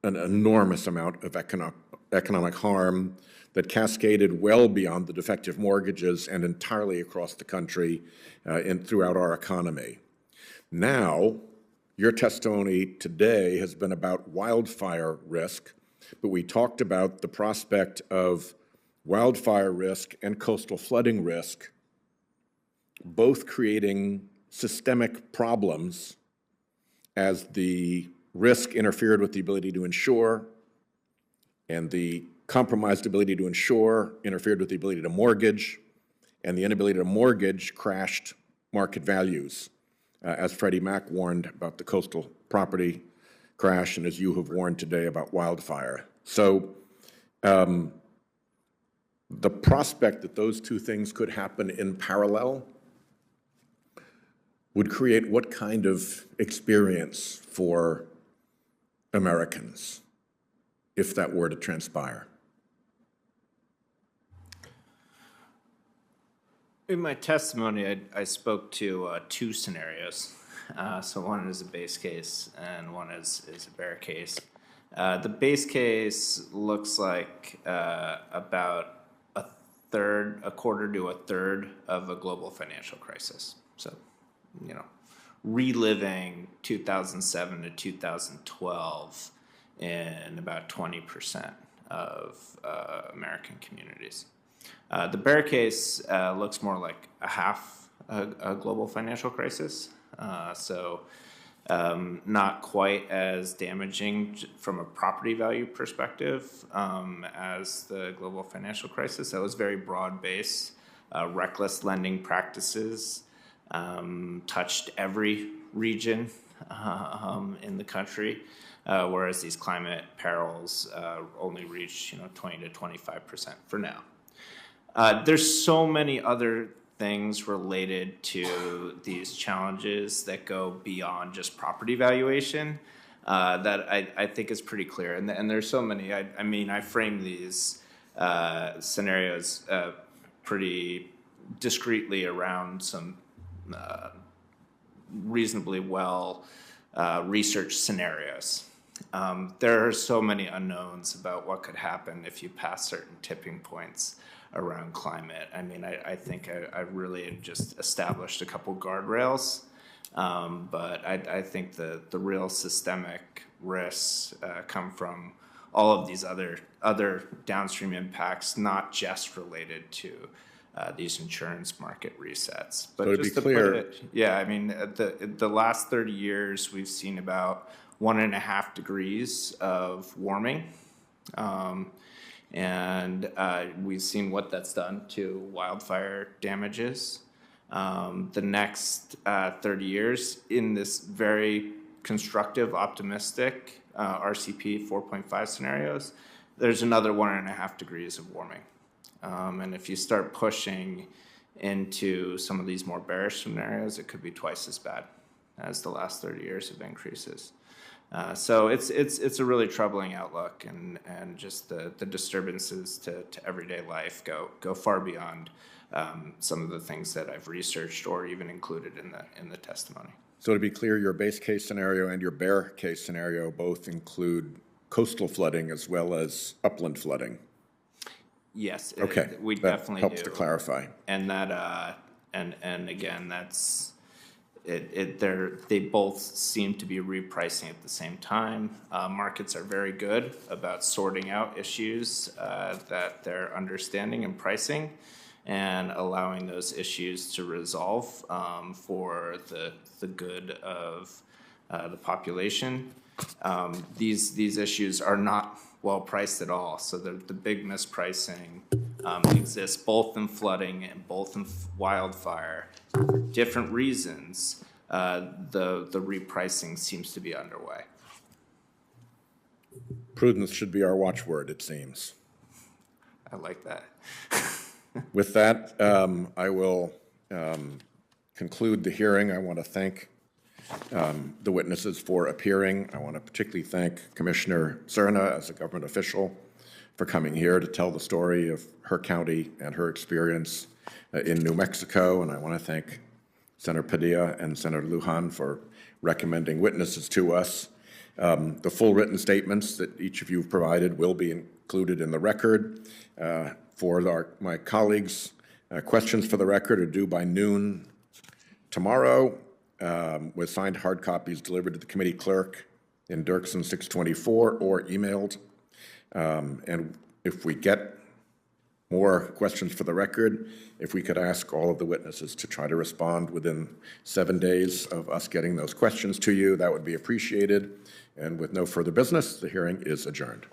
an enormous amount of economic harm that cascaded well beyond the defective mortgages and entirely across the country and throughout our economy. Now, your testimony today has been about wildfire risk, but we talked about the prospect of wildfire risk and coastal flooding risk, both creating systemic problems as the risk interfered with the ability to insure, and the compromised ability to insure interfered with the ability to mortgage, and the inability to mortgage crashed market values, as Freddie Mac warned about the coastal property crash, and as you have warned today about wildfire. So the prospect that those two things could happen in parallel would create what kind of experience for Americans if that were to transpire? In my testimony, I spoke to two scenarios. So one is a base case and one is a bear case. The base case looks like about a quarter to a third of a global financial crisis. So, you know, reliving 2007 to 2012 in about 20% of American communities. The bear case looks more like a half a global financial crisis. Not quite as damaging from a property value perspective as the global financial crisis. That was very broad-based. Reckless lending practices touched every region in the country, whereas these climate perils only reach 20 to 25% for now. There's so many other things related to these challenges that go beyond just property valuation that I think is pretty clear. And there's so many. I mean, I frame these scenarios pretty discreetly around some reasonably well researched scenarios. There are so many unknowns about what could happen if you pass certain tipping points around climate. I mean, I think I really just established a couple guardrails, but I think the real systemic risks come from all of these other downstream impacts, not just related to these insurance market resets. But so just to be clear, I mean, the last 30 years, we've seen about 1.5 degrees of warming. And we've seen what that's done to wildfire damages. The next 30 years, in this very constructive, optimistic RCP 4.5 scenarios, there's another 1.5 degrees of warming. And if you start pushing into some of these more bearish scenarios, it could be twice as bad as the last 30 years of increases. So it's a really troubling outlook, and just the disturbances to everyday life go far beyond some of the things that I've researched or even included in the testimony. So to be clear, your base case scenario and your bear case scenario both include coastal flooding as well as upland flooding. Yes. Okay. We that definitely helps do. to clarify. And that and again, that's. They both seem to be repricing at the same time. Markets are very good about sorting out issues that they're understanding and pricing, and allowing those issues to resolve for the good of the population. These issues are not well priced at all. So the big mispricing exists both in flooding and both in wildfire. Different reasons, the repricing seems to be underway. Prudence should be our watchword, it seems. I like that. With that, I will conclude the hearing, I want to thank the witnesses for appearing. I want to particularly thank Commissioner Cerna as a government official for coming here to tell the story of her county and her experience in New Mexico. And I want to thank Senator Padilla and Senator Lujan for recommending witnesses to us. The full written statements that each of you have provided will be included in the record. For my colleagues, questions for the record are due by noon tomorrow, with signed hard copies delivered to the committee clerk in Dirksen 624 or emailed. And if we get more questions for the record, if we could ask all of the witnesses to try to respond within 7 days of us getting those questions to you, that would be appreciated. And with no further business, the hearing is adjourned.